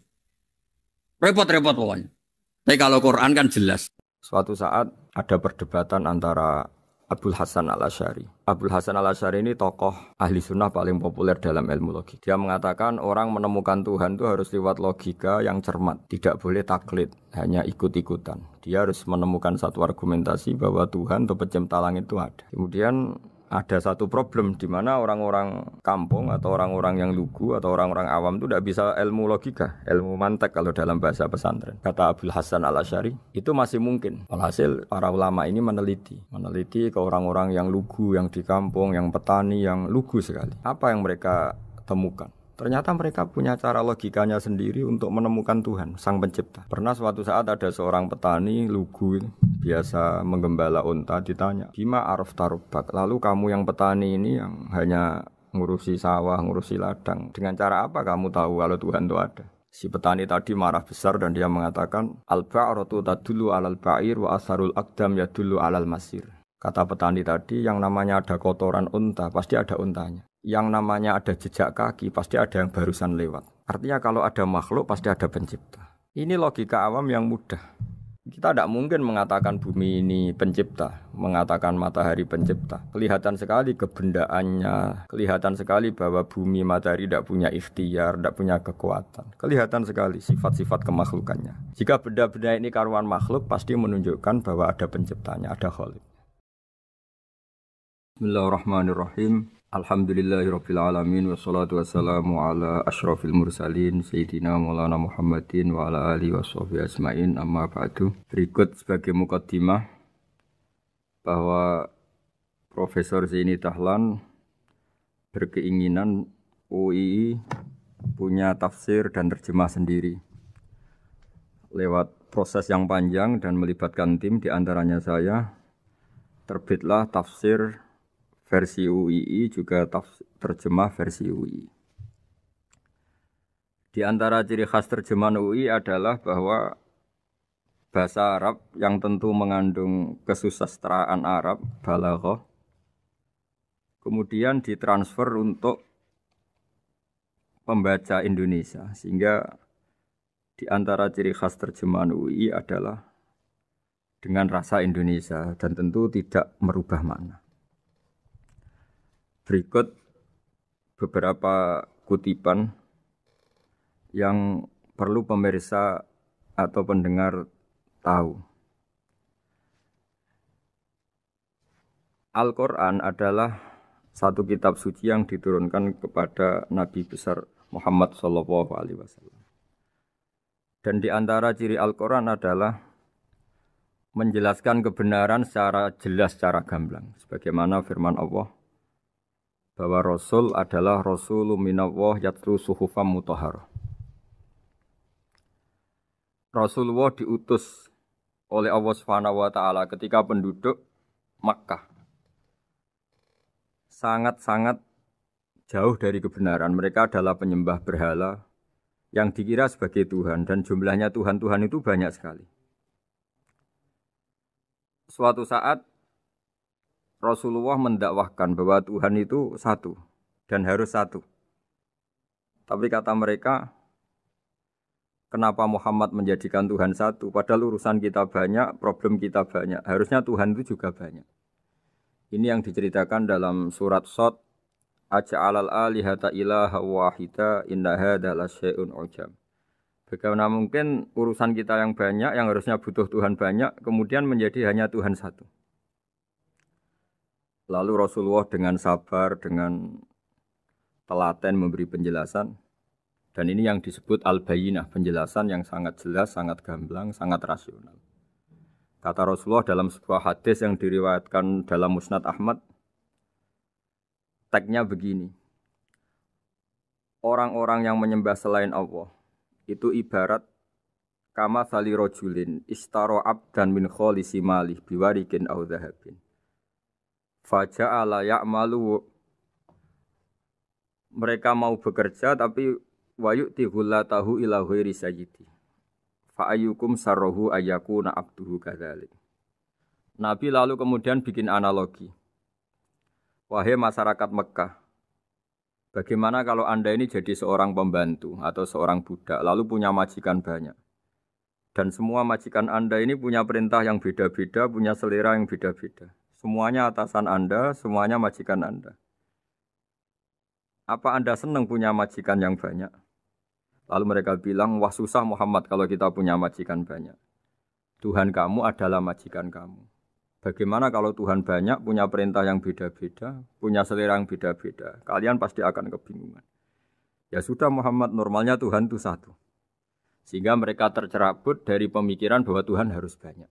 Repot-repot pokoknya. Tapi kalau Quran kan jelas. Suatu saat ada perdebatan antara Abul Hasan al-Asy'ari. Abul Hasan al-Asy'ari ini tokoh ahli sunnah paling populer dalam ilmu logik. Dia mengatakan orang menemukan Tuhan itu harus lewat logika yang cermat. Tidak boleh taklid, hanya ikut-ikutan. Dia harus menemukan satu argumentasi bahwa Tuhan atau pencipta langit itu ada. Kemudian ada satu problem di mana orang-orang kampung atau orang-orang yang lugu atau orang-orang awam itu tidak bisa ilmu logika, ilmu mantek kalau dalam bahasa pesantren. Kata Abul Hasan al-Asy'ari, itu masih mungkin. Alhasil para ulama ini meneliti ke orang-orang yang lugu, yang di kampung, yang petani, yang lugu sekali. Apa yang mereka temukan? Ternyata mereka punya cara logikanya sendiri untuk menemukan Tuhan, Sang Pencipta. Pernah suatu saat ada seorang petani lugu, biasa menggembala unta, ditanya, Bima araf tarubak, lalu kamu yang petani ini yang hanya ngurusi sawah, ngurusi ladang, dengan cara apa kamu tahu kalau Tuhan itu ada? Si petani tadi marah besar dan dia mengatakan, Al-ba'ratu tadullu alal ba'ir wa asharul aqdam yadullu alal masir. Kata petani tadi, yang namanya ada kotoran unta, pasti ada untanya. Yang namanya ada jejak kaki, pasti ada yang barusan lewat. Artinya kalau ada makhluk, pasti ada pencipta. Ini logika awam yang mudah. Kita tidak mungkin mengatakan bumi ini pencipta, mengatakan matahari pencipta. Kelihatan sekali kebendaannya, kelihatan sekali bahwa bumi matahari tidak punya ikhtiar, tidak punya kekuatan. Kelihatan sekali sifat-sifat kemakhlukannya. Jika benda-benda ini karuan makhluk, pasti menunjukkan bahwa ada penciptanya, ada khalik. Bismillahirrahmanirrahim. Alhamdulillahirabbil alamin wassalatu wassalamu ala asyrafil mursalin sayyidina Maulana Muhammadin wa ala alihi washabihi ajmain amma ba'du. Berikut sebagai mukaddimah bahwa Profesor Zaini Dahlan berkeinginan UII punya tafsir dan terjemah sendiri. Lewat proses yang panjang dan melibatkan tim, di antaranya saya, terbitlah tafsir versi UII, juga terjemah versi UII. Di antara ciri khas terjemahan UII adalah bahwa bahasa Arab yang tentu mengandung kesusastraan Arab, balaghah, kemudian ditransfer untuk pembaca Indonesia. Sehingga di antara ciri khas terjemahan UII adalah dengan rasa Indonesia dan tentu tidak merubah makna. Berikut beberapa kutipan yang perlu pemirsa atau pendengar tahu. Al-Quran adalah satu kitab suci yang diturunkan kepada Nabi besar Muhammad SAW. Dan di antara ciri Al-Quran adalah menjelaskan kebenaran secara jelas, secara gamblang. Sebagaimana firman Allah, bahwa Rasul adalah Rasulun minallah yatlu suhufam mutahharah. Rasulullah diutus oleh Allah Subhanahu wa taala ketika penduduk Makkah sangat-sangat jauh dari kebenaran. Mereka adalah penyembah berhala yang dikira sebagai Tuhan, dan jumlahnya Tuhan-Tuhan itu banyak sekali. Suatu saat Rasulullah mendakwahkan bahwa Tuhan itu satu dan harus satu. Tapi kata mereka, kenapa Muhammad menjadikan Tuhan satu? Padahal urusan kita banyak, problem kita banyak. Harusnya Tuhan itu juga banyak. Ini yang diceritakan dalam surat Shad, Aja'alal alihata ilaha wahida inna hadza lasyai'un ujab. Bagaimana mungkin urusan kita yang banyak, yang harusnya butuh Tuhan banyak, kemudian menjadi hanya Tuhan satu. Lalu Rasulullah dengan sabar, dengan telaten memberi penjelasan. Dan ini yang disebut al-bayyinah, penjelasan yang sangat jelas, sangat gamblang, sangat rasional. Kata Rasulullah dalam sebuah hadis yang diriwayatkan dalam Musnad Ahmad, tagnya begini, orang-orang yang menyembah selain Allah, itu ibarat kama sali rojulin istaro abdan min kholisi malih biwarikin au dhahabin. Faja'ala ya'malu, mereka mau bekerja tapi wayu'ti ghullatahu ila ghairi sayyidi. Fa'ayyukum sarruhu ayyakuna abduhu kadzalik. Nabi lalu kemudian bikin analogi. Wahai masyarakat Mekah, bagaimana kalau Anda ini jadi seorang pembantu atau seorang budak lalu punya majikan banyak. Dan semua majikan Anda ini punya perintah yang beda-beda, punya selera yang beda-beda. Semuanya atasan Anda, semuanya majikan Anda. Apa Anda senang punya majikan yang banyak? Lalu mereka bilang, wah susah Muhammad kalau kita punya majikan banyak. Tuhan kamu adalah majikan kamu. Bagaimana kalau Tuhan banyak, punya perintah yang beda-beda, punya selera yang beda-beda? Kalian pasti akan kebingungan. Ya sudah Muhammad, normalnya Tuhan itu satu. Sehingga mereka tercerabut dari pemikiran bahwa Tuhan harus banyak.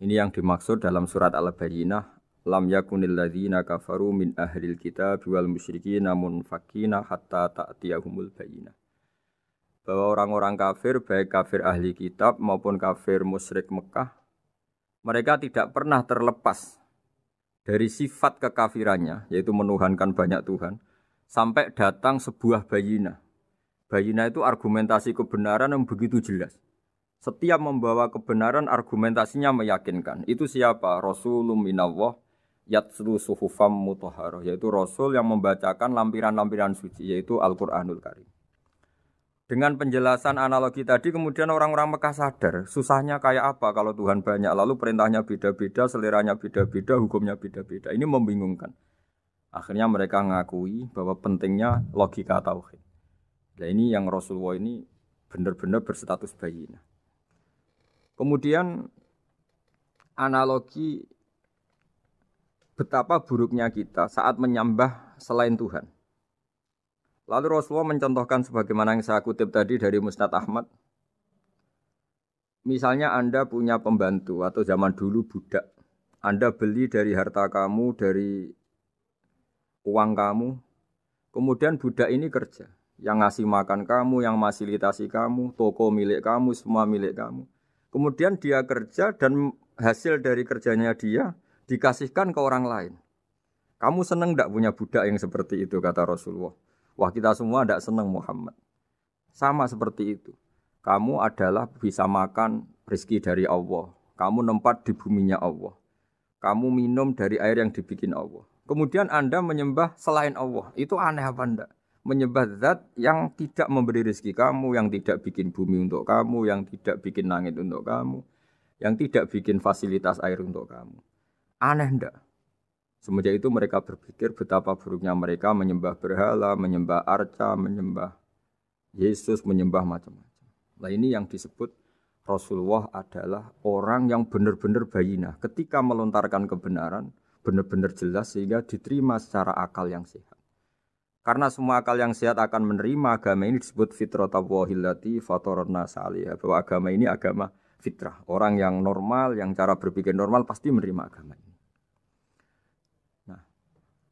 Ini yang dimaksud dalam surat Al-Bayyinah. Lam yakunil ladzina kafaru min ahlil kitab wal musyrikin munfakina hatta ta'tiyahumul bayyinah. Bahwa orang-orang kafir, baik kafir ahli kitab maupun kafir musyrik Mekah, mereka tidak pernah terlepas dari sifat kekafirannya, yaitu menuhankan banyak Tuhan, sampai datang sebuah bayinah. Bayinah itu argumentasi kebenaran yang begitu jelas. Setiap membawa kebenaran argumentasinya meyakinkan. Itu siapa? Rasulun minallah yatslu suhufam mutahharah, yaitu Rasul yang membacakan lampiran-lampiran suci, yaitu Al-Quranul Karim. Dengan penjelasan analogi tadi kemudian orang-orang Mekah sadar susahnya kayak apa kalau Tuhan banyak, lalu perintahnya beda-beda, seleranya beda-beda, hukumnya beda-beda. Ini membingungkan. Akhirnya mereka ngakui bahwa pentingnya logika tauhid. Nah ini yang Rasulullah ini benar-benar berstatus bayinah. Kemudian analogi betapa buruknya kita saat menyembah selain Tuhan. Lalu Rasulullah mencontohkan sebagaimana yang saya kutip tadi dari Musnad Ahmad. Misalnya Anda punya pembantu atau zaman dulu budak. Anda beli dari harta kamu, dari uang kamu. Kemudian budak ini kerja. Yang ngasih makan kamu, yang fasilitasi kamu, toko milik kamu, semua milik kamu. Kemudian dia kerja dan hasil dari kerjanya dia dikasihkan ke orang lain. Kamu senang tidak punya budak yang seperti itu, kata Rasulullah. Wah kita semua tidak senang Muhammad. Sama seperti itu. Kamu adalah bisa makan rezeki dari Allah. Kamu nempat di buminya Allah. Kamu minum dari air yang dibikin Allah. Kemudian Anda menyembah selain Allah. Itu aneh apa enggak? Menyembah zat yang tidak memberi rezeki kamu, yang tidak bikin bumi untuk kamu, yang tidak bikin langit untuk kamu, yang tidak bikin fasilitas air untuk kamu. Aneh enggak? Semenjak itu mereka berpikir betapa buruknya mereka menyembah berhala, menyembah arca, menyembah Yesus, menyembah macam-macam. Nah ini yang disebut Rasulullah adalah orang yang benar-benar bayinah. Ketika melontarkan kebenaran, benar-benar jelas sehingga diterima secara akal yang sehat. Karena semua akal yang sehat akan menerima agama ini disebut fitratallahi fatarana salihah. Bahwa agama ini agama fitrah. Orang yang normal, yang cara berpikir normal pasti menerima agama ini.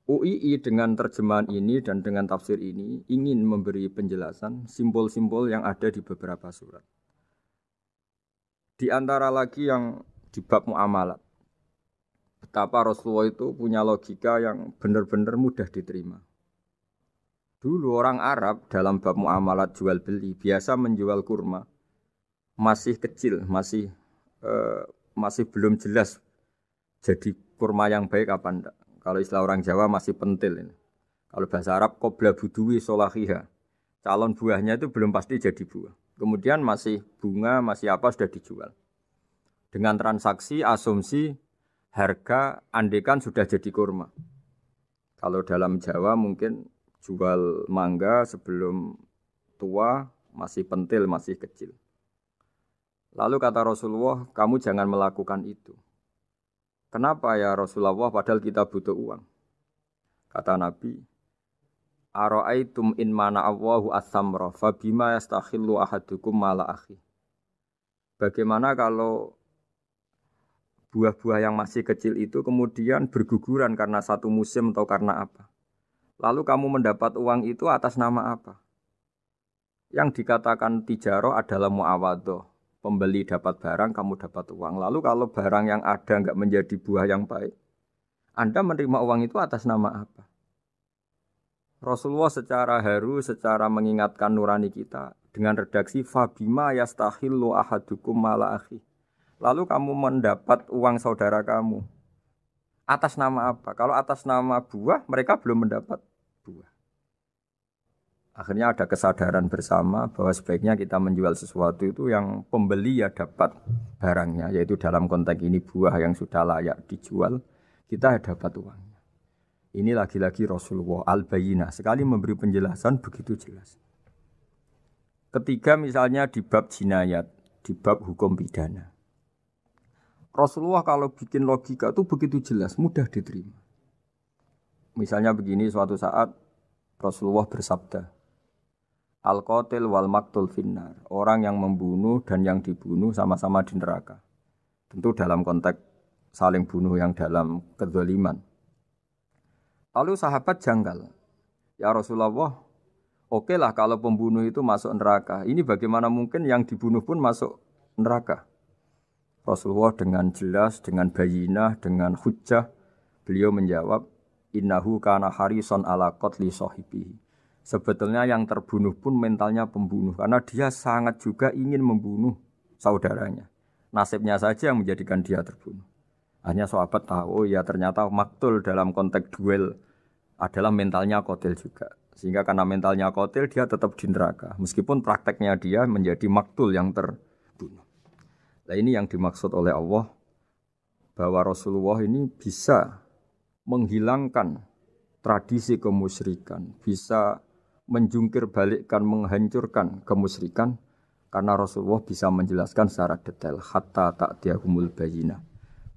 UII dengan terjemahan ini dan dengan tafsir ini ingin memberi penjelasan simbol-simbol yang ada di beberapa surat. Di antara lagi yang di bab muamalat. Betapa Rasulullah itu punya logika yang benar-benar mudah diterima. Dulu orang Arab dalam bab muamalat jual beli biasa menjual kurma masih kecil, masih belum jelas jadi kurma yang baik apa enggak. Kalau istilah orang Jawa masih pentil ini. Kalau bahasa Arab qobla buduwi solahiha. Calon buahnya itu belum pasti jadi buah. Kemudian masih bunga, masih apa sudah dijual. Dengan transaksi, asumsi, harga andekan sudah jadi kurma. Kalau dalam Jawa mungkin jual mangga sebelum tua masih pentil, masih kecil. Lalu kata Rasulullah, kamu jangan melakukan itu. Kenapa ya Rasulullah padahal kita butuh uang? Kata Nabi, Ara'aitum in mana Allahu as-samra fa bima yastakhillu ahadukum mala akhi. Bagaimana kalau buah-buah yang masih kecil itu kemudian berguguran karena satu musim atau karena apa? Lalu kamu mendapat uang itu atas nama apa? Yang dikatakan tijaro adalah muawadhah. Pembeli dapat barang, kamu dapat uang. Lalu kalau barang yang ada enggak menjadi buah yang baik, Anda menerima uang itu atas nama apa? Rasulullah secara haru, secara mengingatkan nurani kita dengan redaksi fabima yastahillu ahadukum mala akhi. Lalu kamu mendapat uang saudara kamu atas nama apa? Kalau atas nama buah, mereka belum mendapat buah. Akhirnya ada kesadaran bersama bahwa sebaiknya kita menjual sesuatu itu yang pembeli ya dapat barangnya, yaitu dalam konteks ini buah yang sudah layak dijual, kita dapat uangnya. Ini lagi-lagi Rasulullah al-Bayyinah, sekali memberi penjelasan begitu jelas. Ketiga misalnya di bab jinayat, di bab hukum pidana. Rasulullah kalau bikin logika itu begitu jelas, mudah diterima. Misalnya begini, suatu saat Rasulullah bersabda, Al-qatil wal maktul finnar. Orang yang membunuh dan yang dibunuh sama-sama di neraka. Tentu dalam konteks saling bunuh yang dalam kezaliman. Lalu sahabat janggal. Ya Rasulullah, oke lah kalau pembunuh itu masuk neraka. Ini bagaimana mungkin yang dibunuh pun masuk neraka? Rasulullah dengan jelas, dengan bayinah, dengan hujjah, beliau menjawab, innahu kana harison ala qatli sahibihi. Sebetulnya yang terbunuh pun mentalnya pembunuh, karena dia sangat juga ingin membunuh saudaranya. Nasibnya saja yang menjadikan dia terbunuh. Hanya sahabat tahu, oh ya ternyata maktul dalam konteks duel adalah mentalnya qatil juga. Sehingga karena mentalnya qatil dia tetap di neraka. Meskipun prakteknya dia menjadi maktul yang terbunuh. Nah ini yang dimaksud oleh Allah, bahwa Rasulullah ini bisa menghilangkan tradisi kemusyrikan, bisa menjungkir balikkan, menghancurkan kemusyrikan, karena Rasulullah bisa menjelaskan secara detail hatta ta'tiyahumul bayyinah.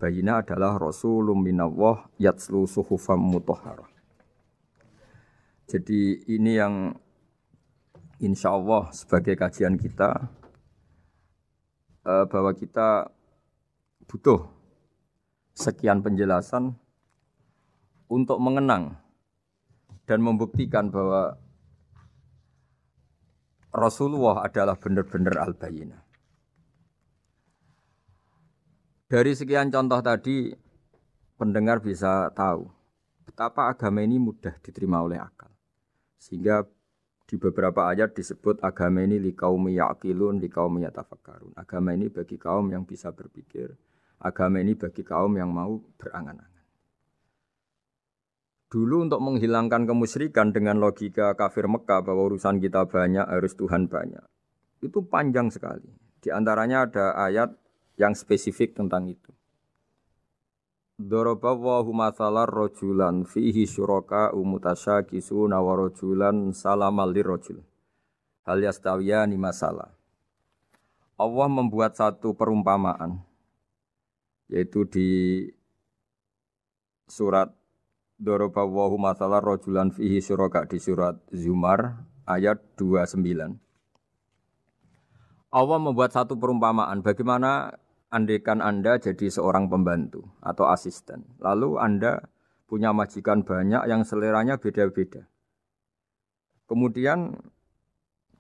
Bayyinah adalah Rasulun minallah yatslu suhufam mutahharah. Jadi ini yang insya Allah sebagai kajian kita, bahwa kita butuh sekian penjelasan untuk mengenang dan membuktikan bahwa Rasulullah adalah benar-benar al-bayyinah. Dari sekian contoh tadi, pendengar bisa tahu betapa agama ini mudah diterima oleh akal. Sehingga di beberapa ayat disebut agama ini liqaumi ya'qilun, liqaumi yatafakkarun. Agama ini bagi kaum yang bisa berpikir, agama ini bagi kaum yang mau berangan-angan. Dulu untuk menghilangkan kemusyrikan dengan logika kafir Mekah bahwa urusan kita banyak, harus Tuhan banyak. Itu panjang sekali. Di antaranya ada ayat yang spesifik tentang itu. Daraballahu mathalan rajulan fihi syuraka mutasyakisuna wa rajulan salamal lirajul. Hal yastawiyani masalah. Allah membuat satu perumpamaan, yaitu di surat Daraballahu mathalan rajulan fihi syuraka di surat Zumar ayat 29. Allah membuat satu perumpamaan bagaimana andaikan Anda jadi seorang pembantu atau asisten. Lalu Anda punya majikan banyak yang seleranya beda-beda. Kemudian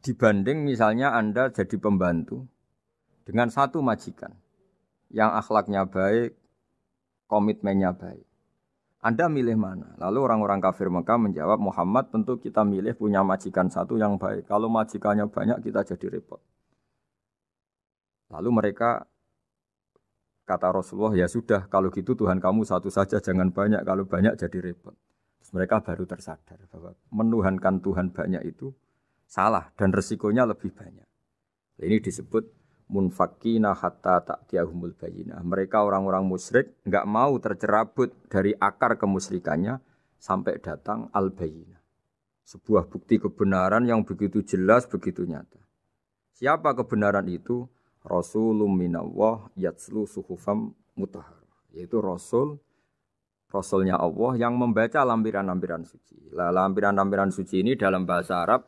dibanding misalnya Anda jadi pembantu dengan satu majikan yang akhlaknya baik, komitmennya baik. Anda milih mana? Lalu orang-orang kafir Mekah menjawab, Muhammad tentu kita milih punya majikan satu yang baik. Kalau majikannya banyak kita jadi repot. Lalu mereka kata Rasulullah, ya sudah kalau gitu Tuhan kamu satu saja jangan banyak. Kalau banyak jadi repot. Terus mereka baru tersadar bahwa menuhankan Tuhan banyak itu salah dan resikonya lebih banyak. Ini disebut munfakina hatta ta'tiyahumul bayyinah. Mereka orang-orang musyrik enggak mau tercerabut dari akar kemusyrikannya sampai datang al-bayyinah. Sebuah bukti kebenaran yang begitu jelas, begitu nyata. Siapa kebenaran itu? Rasulun minallah yatslu suhufam mutahharah. Yaitu Rasulnya Allah yang membaca lampiran-lampiran suci. Lampiran-lampiran suci ini dalam bahasa Arab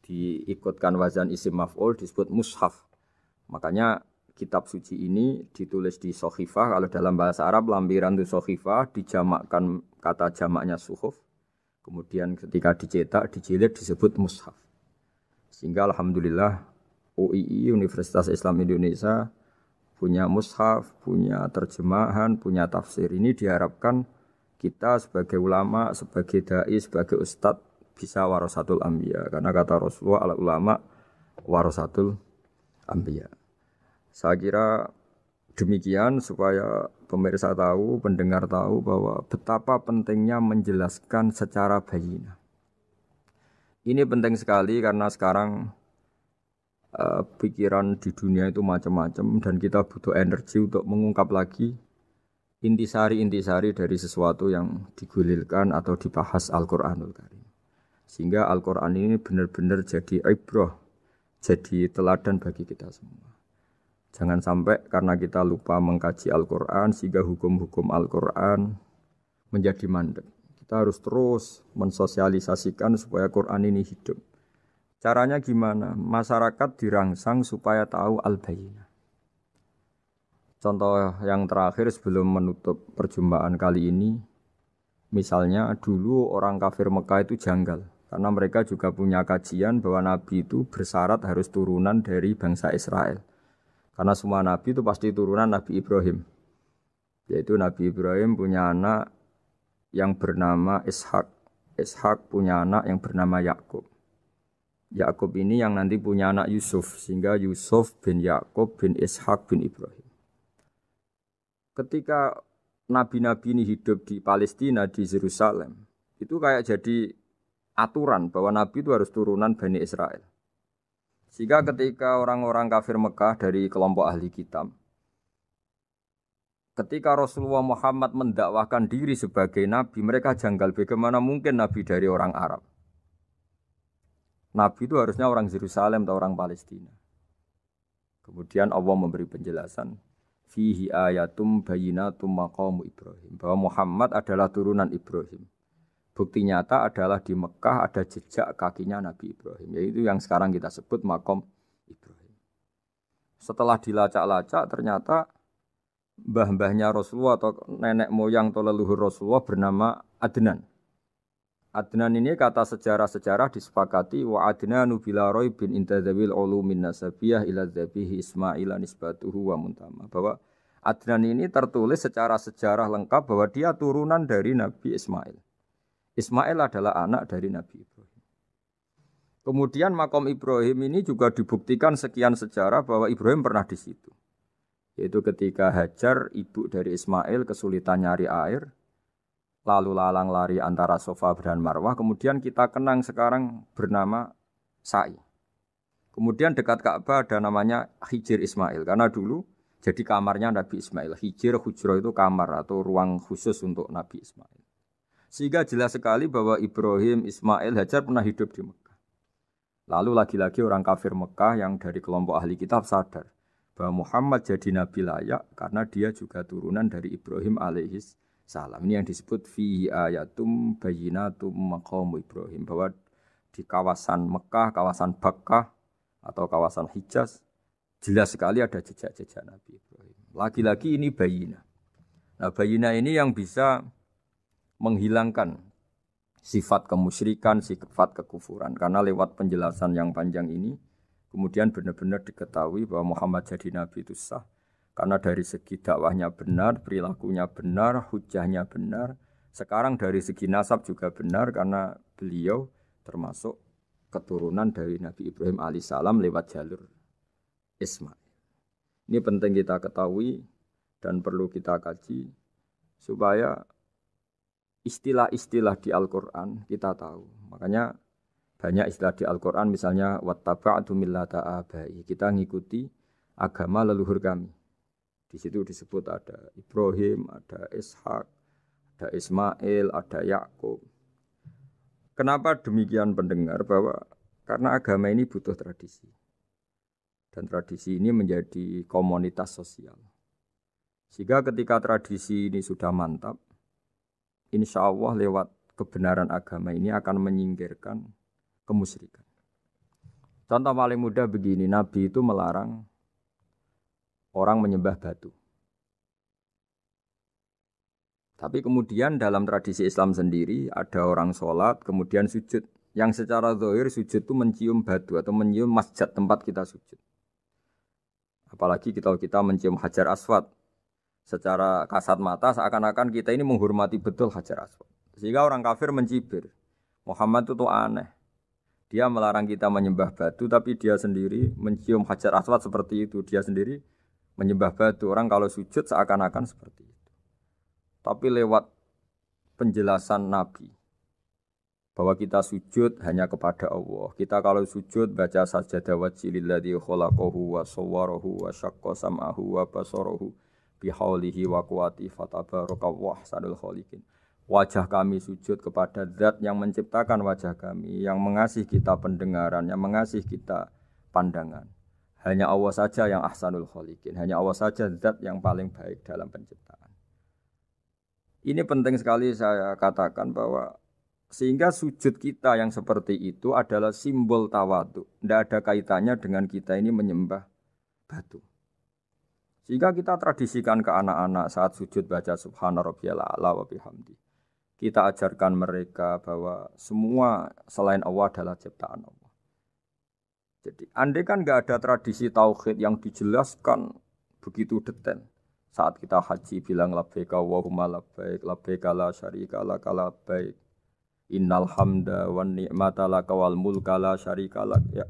diikutkan wazan isim maf'ul disebut mushaf. Makanya kitab suci ini ditulis di sohifah. Kalau dalam bahasa Arab lampiran itu sohifah, dijamakkan kata jamaknya suhuf. Kemudian ketika dicetak, dijilid disebut mushaf. Sehingga alhamdulillah UII Universitas Islam Indonesia punya mushaf, punya terjemahan, punya tafsir. Ini diharapkan kita sebagai ulama, sebagai dai, sebagai ustadz bisa warasatul anbiya. Karena kata Rasulullah al-ulama warasatul anbiya. Saya kira demikian supaya pemirsa tahu, pendengar tahu bahwa betapa pentingnya menjelaskan secara bayyinah. Ini penting sekali karena sekarang pikiran di dunia itu macam-macam dan kita butuh energi untuk mengungkap lagi intisari-intisari dari sesuatu yang digulirkan atau dibahas Al-Qur'anul Karim. Sehingga Al-Qur'an ini benar-benar jadi ibrah, jadi teladan bagi kita semua. Jangan sampai karena kita lupa mengkaji Al-Qur'an sehingga hukum-hukum Al-Qur'an menjadi mandek. Kita harus terus mensosialisasikan supaya Qur'an ini hidup. Caranya gimana? Masyarakat dirangsang supaya tahu al-bayyinah. Contoh yang terakhir sebelum menutup perjumpaan kali ini, misalnya dulu orang kafir Mekah itu janggal. Karena mereka juga punya kajian bahwa Nabi itu bersyarat harus turunan dari bangsa Israel. Karena semua Nabi itu pasti turunan Nabi Ibrahim. Yaitu Nabi Ibrahim punya anak yang bernama Ishak. Ishak punya anak yang bernama Yakub. Yakub ini yang nanti punya anak Yusuf, sehingga Yusuf bin Yakub bin Ishak bin Ibrahim. Ketika nabi-nabi ini hidup di Palestina, di Yerusalem, itu kayak jadi aturan bahwa nabi itu harus turunan Bani Israel. Sehingga ketika orang-orang kafir Mekah dari kelompok ahli kitab, ketika Rasulullah Muhammad mendakwahkan diri sebagai nabi, mereka janggal bagaimana mungkin nabi dari orang Arab. Nabi itu harusnya orang Yerusalem atau orang Palestina. Kemudian Allah memberi penjelasan, fihi ayatum bayyinatum maqamu Ibrahim, bahwa Muhammad adalah turunan Ibrahim. Bukti nyata adalah di Mekah ada jejak kakinya Nabi Ibrahim, yaitu yang sekarang kita sebut maqam Ibrahim. Setelah dilacak-lacak ternyata mbah-mbahnya Rasulullah atau nenek moyang atau leluhur Rasulullah bernama Adnan. Adnan ini kata sejarah-sejarah disepakati wa Adnanu bila raibin intadzawil ulumin nasabiyah ila dzabihi Ismail nisbatuhu wa muntama. Bahwa Adnan ini tertulis secara sejarah lengkap bahwa dia turunan dari Nabi Ismail. Ismail adalah anak dari Nabi Ibrahim. Kemudian makom Ibrahim ini juga dibuktikan sekian sejarah bahwa Ibrahim pernah di situ. Yaitu ketika Hajar, ibu dari Ismail, kesulitan nyari air, lalu lalang lari antara Safa dan Marwah, kemudian kita kenang sekarang bernama Sa'i. Kemudian dekat Ka'bah ada namanya Hijir Ismail, karena dulu jadi kamarnya Nabi Ismail. Hijir, hujro itu kamar atau ruang khusus untuk Nabi Ismail. Sehingga jelas sekali bahwa Ibrahim, Ismail, Hajar pernah hidup di Mekah. Lalu lagi-lagi orang kafir Mekah yang dari kelompok ahli kitab sadar bahwa Muhammad jadi nabi layak karena dia juga turunan dari Ibrahim alaihis salam. Ini yang disebut fihi ayatum bayyinatum maqamu Ibrahim, bahwa di kawasan Mekah, kawasan Bakkah atau kawasan Hijaz jelas sekali ada jejak-jejak Nabi Ibrahim. Lagi-lagi ini bayyinah. Nah, bayyinah ini yang bisa menghilangkan sifat kemusyrikan, sifat kekufuran. Karena lewat penjelasan yang panjang ini kemudian benar-benar diketahui bahwa Muhammad jadi nabi itu sah. Karena dari segi dakwahnya benar, perilakunya benar, hujahnya benar. Sekarang dari segi nasab juga benar karena beliau termasuk keturunan dari Nabi Ibrahim alaihissalam lewat jalur Ismail. Ini penting kita ketahui dan perlu kita kaji supaya istilah-istilah di Al-Quran kita tahu. Makanya banyak istilah di Al-Quran misalnya wattaba'tu millata abai. Kita ngikuti agama leluhur kami. Di situ disebut ada Ibrahim, ada Ishak, ada Ismail, ada Yakub. Kenapa demikian pendengar? Bahwa karena agama ini butuh tradisi. Dan tradisi ini menjadi komunitas sosial. Sehingga ketika tradisi ini sudah mantap, insya Allah lewat kebenaran agama ini akan menyingkirkan kemusyrikan. Contoh paling mudah begini, Nabi itu melarang orang menyembah batu. Tapi kemudian dalam tradisi Islam sendiri ada orang sholat kemudian sujud. Yang secara zahir sujud itu mencium batu atau mencium masjid tempat kita sujud. Apalagi kita mencium Hajar Aswad. Secara kasat mata seakan-akan kita ini menghormati betul Hajar Aswad. Sehingga orang kafir mencibir. Muhammad itu aneh. Dia melarang kita menyembah batu tapi dia sendiri mencium Hajar Aswad seperti itu. Dia sendiri menyembah batu. Orang kalau sujud seakan-akan seperti itu. Tapi lewat penjelasan Nabi, bahwa kita sujud hanya kepada Allah. Kita kalau sujud baca sajadah wajhililladzi khalaqahu wa sawwarahu wa syaqqa sam'ahu wa basarahu bihaulihi wa quwwati fatabarakallahu ahsanul khaliqin. Wajah kami sujud kepada zat yang menciptakan wajah kami, yang mengasihi kita pendengaran, yang mengasihi kita pandangan. Hanya Allah saja yang ahsanul khaliqin, hanya Allah saja zat yang paling baik dalam penciptaan. Ini penting sekali saya katakan bahwa sehingga sujud kita yang seperti itu adalah simbol tawadhu. Tidak ada kaitannya dengan kita ini menyembah batu. Sehingga kita tradisikan ke anak-anak saat sujud baca subhana rabbiyal a'la wa bihamdi. Kita ajarkan mereka bahwa semua selain Allah adalah ciptaan Allah. Jadi andai kan nggak ada tradisi tauhid yang dijelaskan begitu detail. Saat kita haji bilang labbaik Allahumma labbaik, labbaik la syarika lak labbaik. Innal hamda wan ni'mata laka wal mulka la syarika lak. Ya.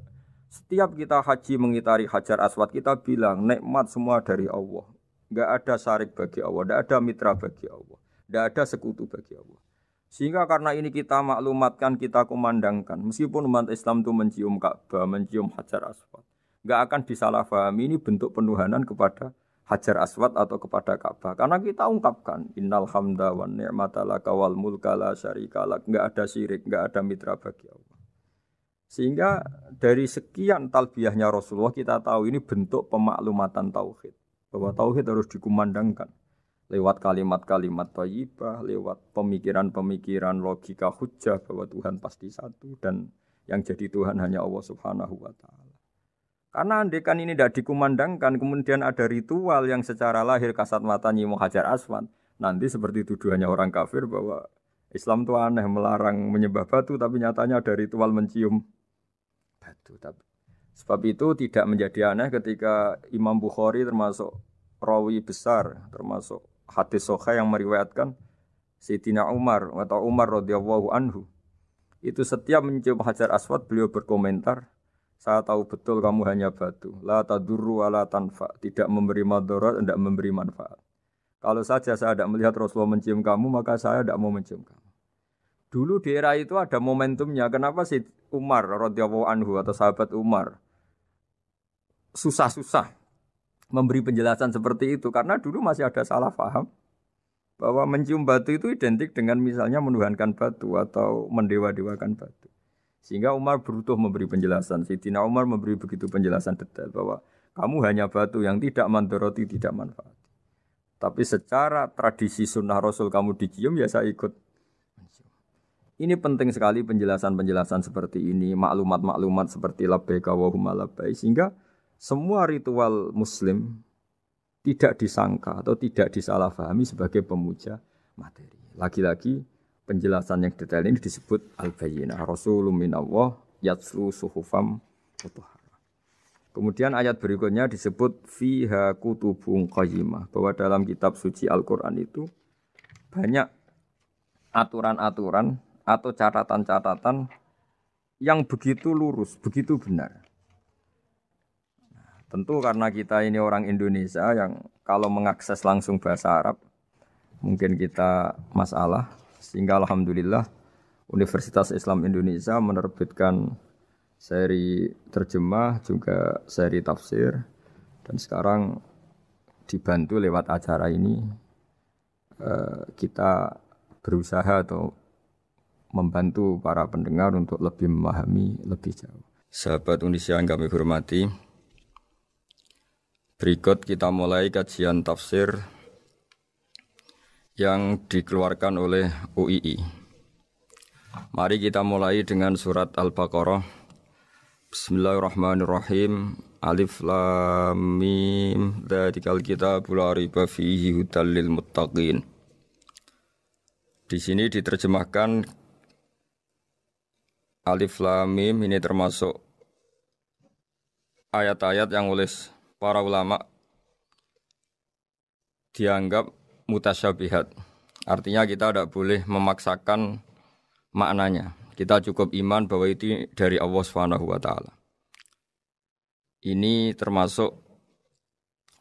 Setiap kita haji mengitari Hajar Aswad kita bilang nikmat semua dari Allah. Enggak ada syarik bagi Allah, enggak ada mitra bagi Allah, enggak ada sekutu bagi Allah. Sehingga karena ini kita maklumatkan, kita kumandangkan. Meskipun umat Islam itu mencium Ka'bah, mencium Hajar Aswad, enggak akan disalahpahami ini bentuk penuhanan kepada Hajar Aswad atau kepada Ka'bah. Karena kita ungkapkan innal hamda wan ni'mata laka wal mulka la syarika lak. Enggak ada syirik, enggak ada mitra bagi Allah. Sehingga dari sekian talbiyahnya Rasulullah kita tahu ini bentuk pemaklumatan tauhid. Bahwa tauhid harus dikumandangkan lewat kalimat-kalimat thayyibah, lewat pemikiran-pemikiran logika hujjah bahwa Tuhan pasti satu dan yang jadi Tuhan hanya Allah Subhanahu wa taala. Karena andekan ini tidak dikumandangkan, kemudian ada ritual yang secara lahir kasat mata nyium Hajar Aswad. Nanti seperti tuduhannya orang kafir bahwa Islam itu aneh, melarang menyembah batu, tapi nyatanya ada ritual mencium batu. Sebab itu tidak menjadi aneh ketika Imam Bukhari termasuk rawi besar, termasuk hadis sahih yang meriwayatkan Sayyidina Umar atau Umar radhiyallahu anhu. Itu setiap mencium Hajar Aswad beliau berkomentar, saya tahu betul kamu hanya batu. La tadurru wa la tanfa. Tidak memberi madarat, tidak memberi manfaat. Kalau saja saya tidak melihat Rasulullah mencium kamu, maka saya tidak mau mencium kamu. Dulu di era itu ada momentumnya. Kenapa sih Umar radhiyallahu anhu atau sahabat Umar susah-susah memberi penjelasan seperti itu? Karena dulu masih ada salah paham bahwa mencium batu itu identik dengan misalnya menuhankan batu atau mendewa-dewakan batu. Sehingga Umar berutuh memberi penjelasan. Sayyidina Umar memberi begitu penjelasan detail bahwa kamu hanya batu yang tidak mandoroti, tidak manfaat. Tapi secara tradisi sunnah Rasul kamu dicium, ya saya ikut. Ini penting sekali penjelasan-penjelasan seperti ini, maklumat-maklumat seperti labbaik Allahumma labbaik, sehingga semua ritual Muslim tidak disangka atau tidak disalahpahami sebagai pemuja materi. Lagi-lagi penjelasan yang detail ini disebut al-bayyinah. Rasulun minallah yatslu suhufam mutahharah. Kemudian ayat berikutnya disebut fiha kutubun qayyimah, bahwa dalam kitab suci Al-Qur'an itu banyak aturan-aturan atau catatan-catatan yang begitu lurus, begitu benar. Tentu karena kita ini orang Indonesia yang kalau mengakses langsung bahasa Arab mungkin kita masalah. Sehingga alhamdulillah Universitas Islam Indonesia menerbitkan seri terjemah juga seri tafsir, dan sekarang dibantu lewat acara ini kita berusaha atau membantu para pendengar untuk lebih memahami lebih jauh. Sahabat Indonesia yang kami hormati, berikut kita mulai kajian tafsir yang dikeluarkan oleh UII. Mari kita mulai dengan surat Al-Baqarah. Bismillahirrahmanirrahim. Alif Lam Mim. Dzalikal kitabul la raiba fihi hudal lil muttaqin. Di sini diterjemahkan Alif Lam Mim ini termasuk ayat-ayat yang oleh para ulama dianggap mutasyabihat. Artinya kita tidak boleh memaksakan maknanya. Kita cukup iman bahwa itu dari Allah Subhanahu wa taala. Ini termasuk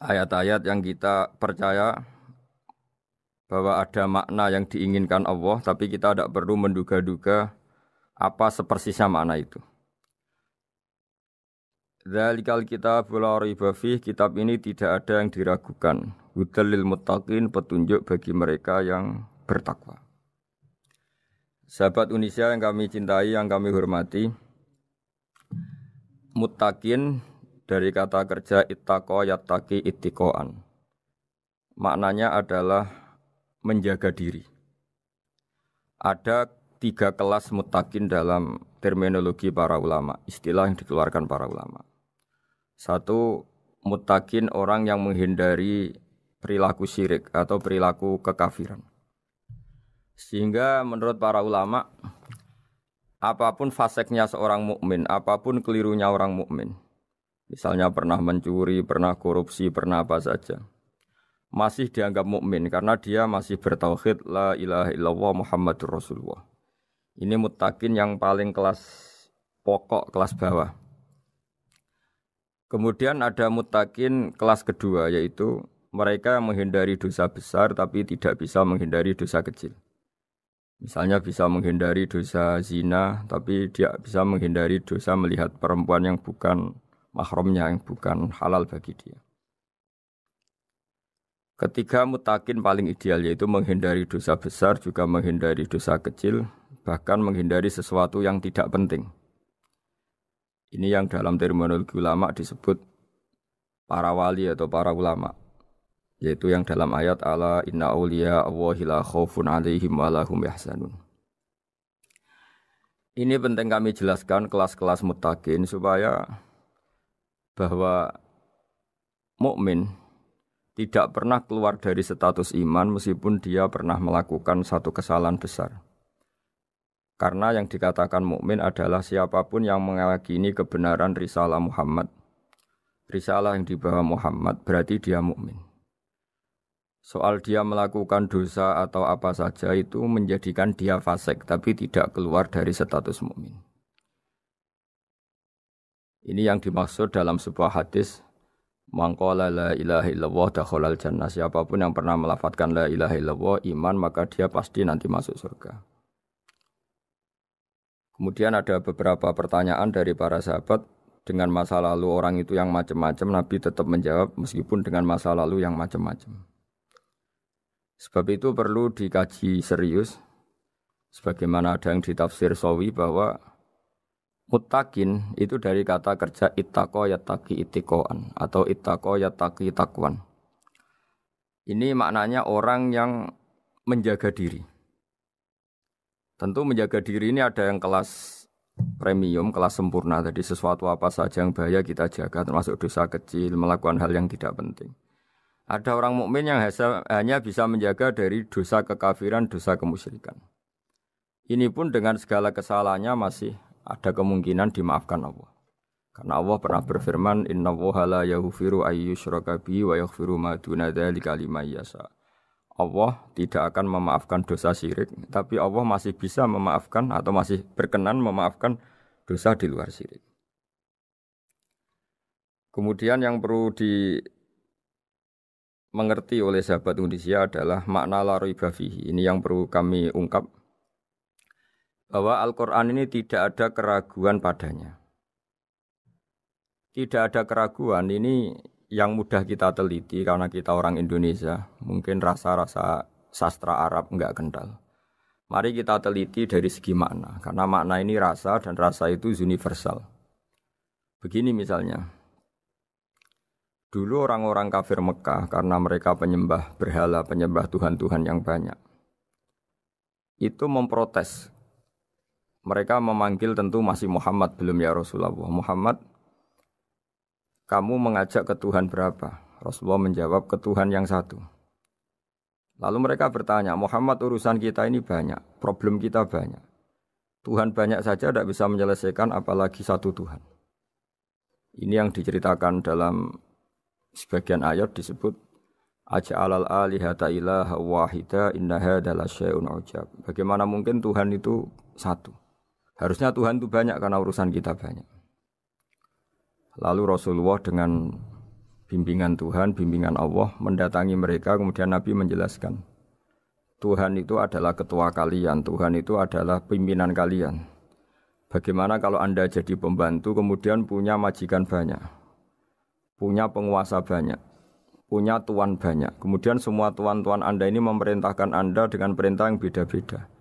ayat-ayat yang kita percaya bahwa ada makna yang diinginkan Allah, tapi kita tidak perlu menduga-duga Apa sepersisnya makna itu? Dzalikal kitab la raiba fih, kitab ini tidak ada yang diragukan. Hudal lil muttaqin, petunjuk bagi mereka yang bertakwa. Sahabat Unisia yang kami cintai, yang kami hormati, muttaqin dari kata kerja ittaqa yattaqi ittiqaan. Maknanya adalah menjaga diri. Ada 3 kelas muttaqin dalam terminologi para ulama, istilah yang dikeluarkan para ulama. 1, muttaqin orang yang menghindari perilaku syirik atau perilaku kekafiran. Sehingga menurut para ulama, apapun faseknya seorang mukmin, apapun kelirunya orang mukmin, misalnya pernah mencuri, pernah korupsi, pernah apa saja, masih dianggap mukmin karena dia masih bertauhid la ilaha illallah Muhammadur Rasulullah. Ini muttaqin yang paling kelas pokok, kelas bawah. Kemudian ada muttaqin kelas kedua, yaitu mereka yang menghindari dosa besar tapi tidak bisa menghindari dosa kecil. Misalnya bisa menghindari dosa zina, tapi dia bisa menghindari dosa melihat perempuan yang bukan mahramnya, yang bukan halal bagi dia. Ketiga muttaqin paling ideal, yaitu menghindari dosa besar, juga menghindari dosa kecil, bahkan menghindari sesuatu yang tidak penting. Ini yang dalam terminologi ulama disebut para wali atau para ulama, yaitu yang dalam ayat ala inna auliya Allahi la khaufun alaihim wa lahum yahzanun. Ini penting kami jelaskan kelas-kelas muttaqin supaya bahwa mukmin tidak pernah keluar dari status iman meskipun dia pernah melakukan satu kesalahan besar. Karena yang dikatakan mukmin adalah siapapun yang meyakini kebenaran risalah Muhammad, risalah yang dibawa Muhammad, berarti dia mukmin. Soal dia melakukan dosa atau apa saja itu menjadikan dia fasik, tapi tidak keluar dari status mukmin. Ini yang dimaksud dalam sebuah hadis, man qala la ilaha illallah dakhalal jannah. Siapapun yang pernah melafadzkan la ilaha illallah iman, maka dia pasti nanti masuk surga. Kemudian ada beberapa pertanyaan dari para sahabat dengan masa lalu orang itu yang macam-macam, Nabi tetap menjawab meskipun dengan masa lalu yang macam-macam. Sebab itu perlu dikaji serius, sebagaimana ada yang ditafsir Sawi bahwa muttaqin itu dari kata kerja ittaqa yattaqi ittiqaan atau ittaqa yattaqi taqwan. Ini maknanya orang yang menjaga diri. Tentu menjaga diri ini ada yang kelas premium, kelas sempurna. Jadi sesuatu apa saja yang bahaya kita jaga, termasuk dosa kecil, melakukan hal yang tidak penting. Ada orang mukmin yang hanya bisa menjaga dari dosa kekafiran, dosa kemusyrikan. Ini pun dengan segala kesalahannya masih ada kemungkinan dimaafkan Allah. Karena Allah pernah berfirman, innallaha la yaghfiru ayyushraka bihi wa yaghfiru ma duna dzalika liman yasha. Allah tidak akan memaafkan dosa syirik, tapi Allah masih bisa memaafkan atau masih berkenan memaafkan dosa di luar syirik. Kemudian yang perlu dimengerti oleh sahabat Indonesia adalah makna la raiba fihi. Ini yang perlu kami ungkap, bahwa Al-Quran ini tidak ada keraguan padanya. Tidak ada keraguan ini yang mudah kita teliti karena kita orang Indonesia, mungkin rasa-rasa sastra Arab enggak kental. Mari kita teliti dari segi makna, karena makna ini rasa dan rasa itu universal. Begini misalnya, dulu orang-orang kafir Mekah karena mereka penyembah berhala, penyembah Tuhan-Tuhan yang banyak, itu memprotes. Mereka memanggil tentu masih Muhammad, belum ya Rasulullah. Muhammad, kamu mengajak ke Tuhan berapa? Rasulullah menjawab, ke Tuhan yang satu. Lalu mereka bertanya, Muhammad urusan kita ini banyak, problem kita banyak. Tuhan banyak saja tidak bisa menyelesaikan, apalagi satu Tuhan. Ini yang diceritakan dalam sebagian ayat disebut, Aja'alal alihata ilaha wahida inna hadza lasyai'un ujab. Bagaimana mungkin Tuhan itu satu? Harusnya Tuhan itu banyak karena urusan kita banyak. Lalu Rasulullah dengan bimbingan Tuhan, bimbingan Allah mendatangi mereka, kemudian Nabi menjelaskan, Tuhan itu adalah ketua kalian, Tuhan itu adalah pimpinan kalian. Bagaimana kalau Anda jadi pembantu kemudian punya majikan banyak, punya penguasa banyak, punya tuan banyak. Kemudian semua tuan-tuan Anda ini memerintahkan Anda dengan perintah yang beda-beda.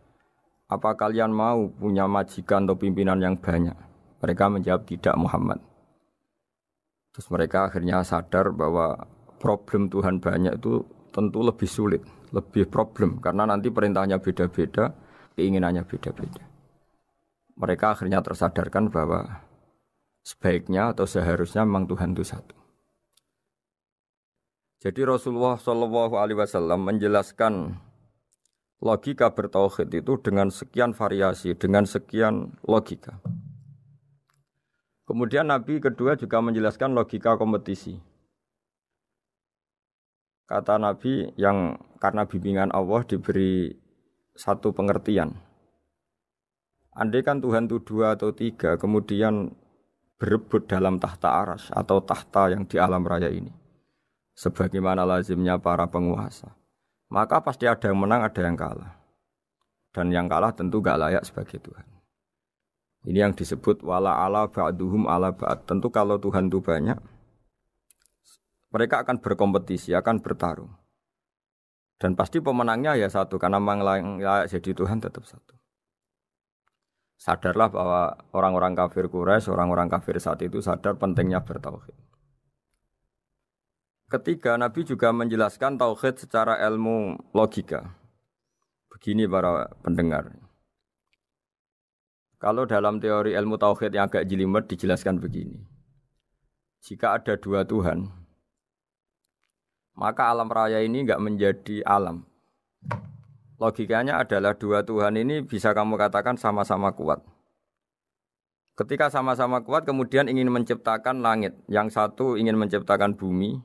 Apa kalian mau punya majikan atau pimpinan yang banyak? Mereka menjawab tidak Muhammad. Terus mereka akhirnya sadar bahwa problem Tuhan banyak itu tentu lebih sulit, lebih problem. Karena nanti perintahnya beda-beda, keinginannya beda-beda. Mereka akhirnya tersadarkan bahwa sebaiknya atau seharusnya memang Tuhan itu satu. Jadi Rasulullah SAW menjelaskan logika bertauhid itu dengan sekian variasi, dengan sekian logika. Kemudian Nabi kedua juga menjelaskan logika kompetisi. Kata Nabi yang karena bimbingan Allah diberi satu pengertian. Andai kan Tuhan itu 2 atau 3, kemudian berebut dalam tahta aras atau tahta yang di alam raya ini. Sebagaimana lazimnya para penguasa. Maka pasti ada yang menang, ada yang kalah. Dan yang kalah tentu gak layak sebagai Tuhan. Ini yang disebut wala ala ba'duhum ala ba'd. Tentu kalau Tuhan itu banyak, mereka akan berkompetisi, akan bertarung. Dan pasti pemenangnya ya satu, karena memang layak jadi Tuhan tetap satu. Sadarlah bahwa orang-orang kafir Quraisy, orang-orang kafir saat itu sadar pentingnya bertauhid. Ketiga, Nabi juga menjelaskan tauhid secara ilmu logika. Begini para pendengar. Kalau dalam teori ilmu tauhid yang agak jelimet dijelaskan begini. Jika ada 2 Tuhan, maka alam raya ini enggak menjadi alam. Logikanya adalah 2 Tuhan ini bisa kamu katakan sama-sama kuat. Ketika sama-sama kuat kemudian ingin menciptakan langit. Yang satu ingin menciptakan bumi.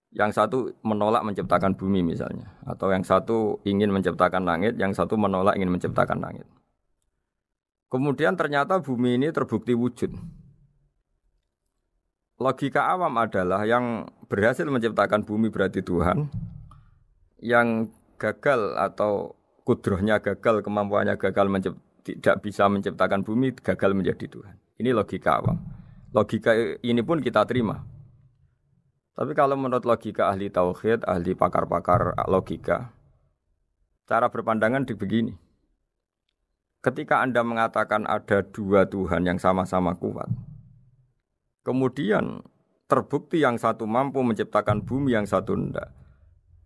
Yang satu menolak menciptakan bumi misalnya. Atau yang satu ingin menciptakan langit. Yang satu menolak ingin menciptakan langit. Kemudian ternyata bumi ini terbukti wujud. Logika awam adalah yang berhasil menciptakan bumi berarti Tuhan. Yang gagal atau kudrohnya gagal, kemampuannya gagal tidak bisa menciptakan bumi, gagal menjadi Tuhan. Ini logika awam. Logika ini pun kita terima. Tapi kalau menurut logika ahli tauhid, ahli pakar-pakar logika, cara berpandangan begini. Ketika Anda mengatakan ada 2 Tuhan yang sama-sama kuat, kemudian terbukti yang satu mampu menciptakan bumi, yang satu tidak.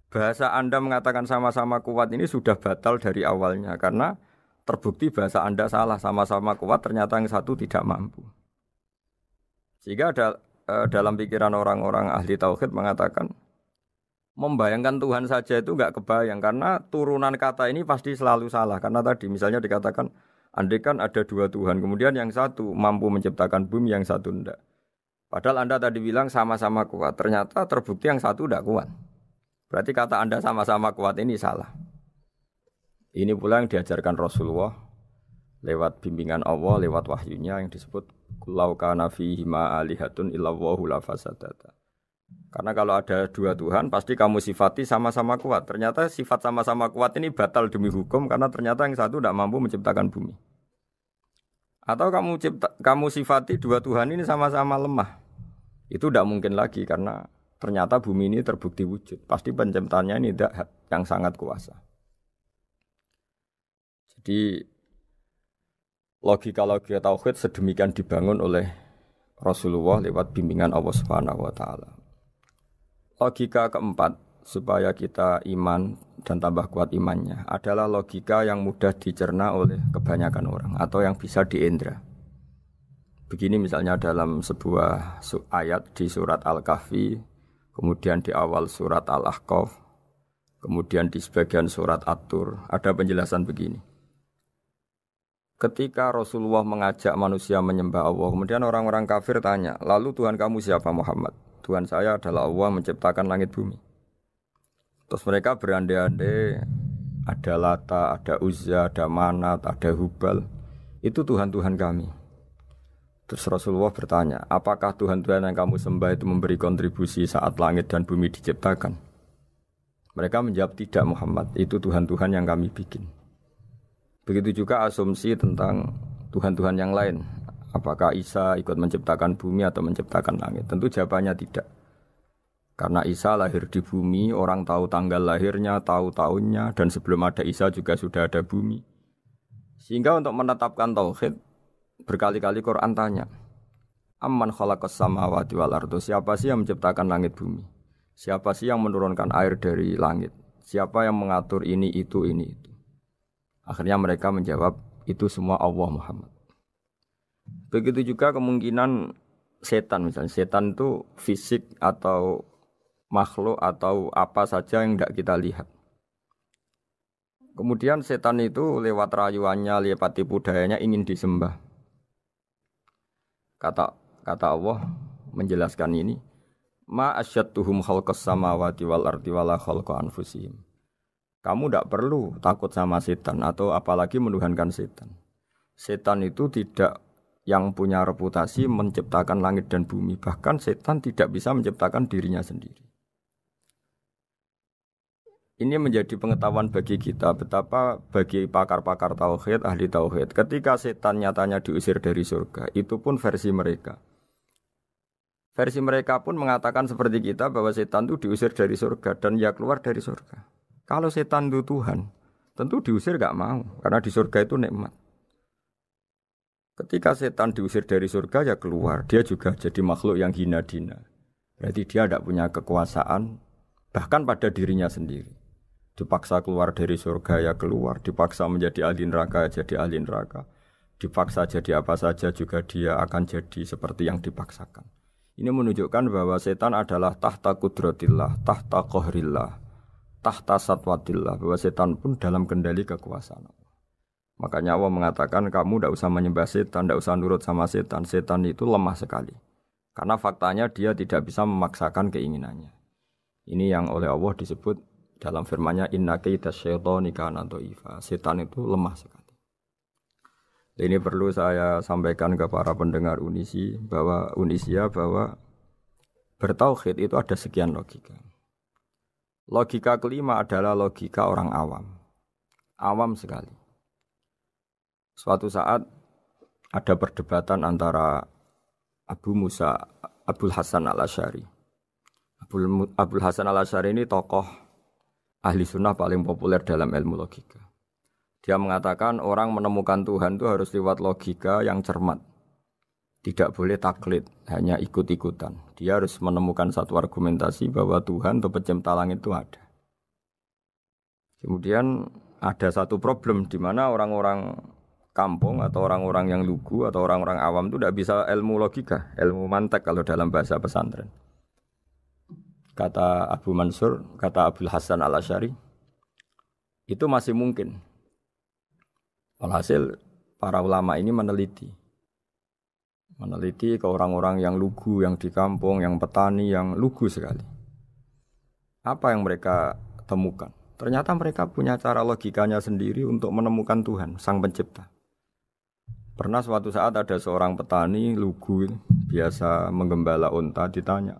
Bahasa Anda mengatakan sama-sama kuat ini sudah batal dari awalnya karena terbukti bahasa Anda salah, sama-sama kuat ternyata yang satu tidak mampu. Sehingga dalam pikiran orang-orang ahli tauhid mengatakan membayangkan Tuhan saja itu enggak kebayang karena turunan kata ini pasti selalu salah. Karena tadi misalnya dikatakan andai kan ada 2 Tuhan, kemudian yang satu mampu menciptakan bumi, yang satu tidak. Padahal Anda tadi bilang sama-sama kuat, ternyata terbukti yang satu tidak kuat. Berarti kata Anda sama-sama kuat ini salah. Ini pula yang diajarkan Rasulullah lewat bimbingan Allah, lewat wahyunya yang disebut Kullau kana fihi ma alihatun illallahu la fasadata. Karena kalau ada 2 Tuhan, pasti kamu sifati sama-sama kuat. Ternyata sifat sama-sama kuat ini batal demi hukum karena ternyata yang satu tidak mampu menciptakan bumi. Atau kamu sifati 2 Tuhan ini sama-sama lemah. Itu tidak mungkin lagi karena ternyata bumi ini terbukti wujud. Pasti penciptanya ini tidak yang sangat kuasa. Jadi logika-logika tauhid sedemikian dibangun oleh Rasulullah lewat bimbingan Allah Subhanahu wa taala. Logika keempat supaya kita iman dan tambah kuat imannya adalah logika yang mudah dicerna oleh kebanyakan orang atau yang bisa diindra. Begini misalnya dalam sebuah ayat di surat Al-Kahfi, kemudian di awal surat Al-Ahqaf, kemudian di sebagian surat At-Tur, ada penjelasan begini. Ketika Rasulullah mengajak manusia menyembah Allah, kemudian orang-orang kafir tanya, lalu Tuhan kamu siapa Muhammad? Tuhan saya adalah Allah menciptakan langit bumi. Terus mereka berandai-andai, ada Lata, ada Uzza, ada Manat, ada Hubal. Itu Tuhan-Tuhan kami. Terus Rasulullah bertanya, apakah Tuhan-Tuhan yang kamu sembah itu memberi kontribusi saat langit dan bumi diciptakan? Mereka menjawab, tidak Muhammad, itu Tuhan-Tuhan yang kami bikin. Begitu juga asumsi tentang Tuhan-Tuhan yang lain. Apakah Isa ikut menciptakan bumi atau menciptakan langit? Tentu jawabannya tidak. Karena Isa lahir di bumi, orang tahu tanggal lahirnya, tahu tahunnya, dan sebelum ada Isa juga sudah ada bumi. Sehingga untuk menetapkan tauhid, berkali-kali Quran tanya, Amman khalaqas samawati wal ardo, siapa sih yang menciptakan langit bumi? Siapa sih yang menurunkan air dari langit? Siapa yang mengatur ini, itu. Akhirnya mereka menjawab, itu semua Allah Muhammad. Begitu juga kemungkinan setan misalnya. Setan itu fisik atau makhluk atau apa saja yang tidak kita lihat. Kemudian setan itu lewat rayuannya, lewat tipu dayanya ingin disembah. Kata Allah menjelaskan ini, ma asyadduhum khalqas samawati wal ardi wala khalqa anfusihim. Kamu tidak perlu takut sama setan atau apalagi menuhankan setan. Setan itu tidak yang punya reputasi menciptakan langit dan bumi. Bahkan setan tidak bisa menciptakan dirinya sendiri. Ini menjadi pengetahuan bagi kita betapa bagi pakar-pakar tauhid, ahli tauhid, ketika setan nyatanya diusir dari surga, itu pun versi mereka. Versi mereka pun mengatakan seperti kita bahwa setan itu diusir dari surga dan ya keluar dari surga. Kalau setan itu Tuhan, tentu diusir gak mau karena di surga itu nikmat. Ketika setan diusir dari surga ya keluar, dia juga jadi makhluk yang hina-dina. Berarti dia tidak punya kekuasaan bahkan pada dirinya sendiri. Dipaksa keluar dari surga ya keluar, dipaksa menjadi ahli neraka jadi ahli neraka. Dipaksa jadi apa saja juga dia akan jadi seperti yang dipaksakan. Ini menunjukkan bahwa setan adalah tahta kudratillah, tahta qahrillah, tahta satwatillah, bahwa setan pun dalam kendali kekuasaan Allah. Makanya Allah mengatakan kamu tidak usah menyembah setan, tidak usah nurut sama setan. Setan itu lemah sekali. Karena faktanya dia tidak bisa memaksakan keinginannya. Ini yang oleh Allah disebut dalam firman-Nya inna kaida syaitani kana dhaifa. Setan itu lemah sekali. Ini perlu saya sampaikan ke para pendengar Unisia bahwa bertauhid itu ada sekian logika. Logika kelima adalah logika orang awam. Awam sekali. Suatu saat ada perdebatan antara Abul Hasan al-Asy'ari. Abul Hasan al-Asy'ari ini tokoh ahli sunnah paling populer dalam ilmu logika. Dia mengatakan orang menemukan Tuhan itu harus lewat logika yang cermat. Tidak boleh taklid, hanya ikut-ikutan. Dia harus menemukan satu argumentasi bahwa Tuhan atau pencipta langit itu ada. Kemudian ada satu problem di mana orang-orang kampung atau orang-orang yang lugu atau orang-orang awam itu tidak bisa ilmu logika, ilmu mantek kalau dalam bahasa pesantren. Kata Abu Mansur, kata Abul Hasan al-Asy'ari, itu masih mungkin. Alhasil para ulama ini meneliti ke orang-orang yang lugu, yang di kampung, yang petani, yang lugu sekali. Apa yang mereka temukan? Ternyata mereka punya cara logikanya sendiri untuk menemukan Tuhan, Sang Pencipta. Pernah suatu saat ada seorang petani lugu biasa menggembala unta ditanya,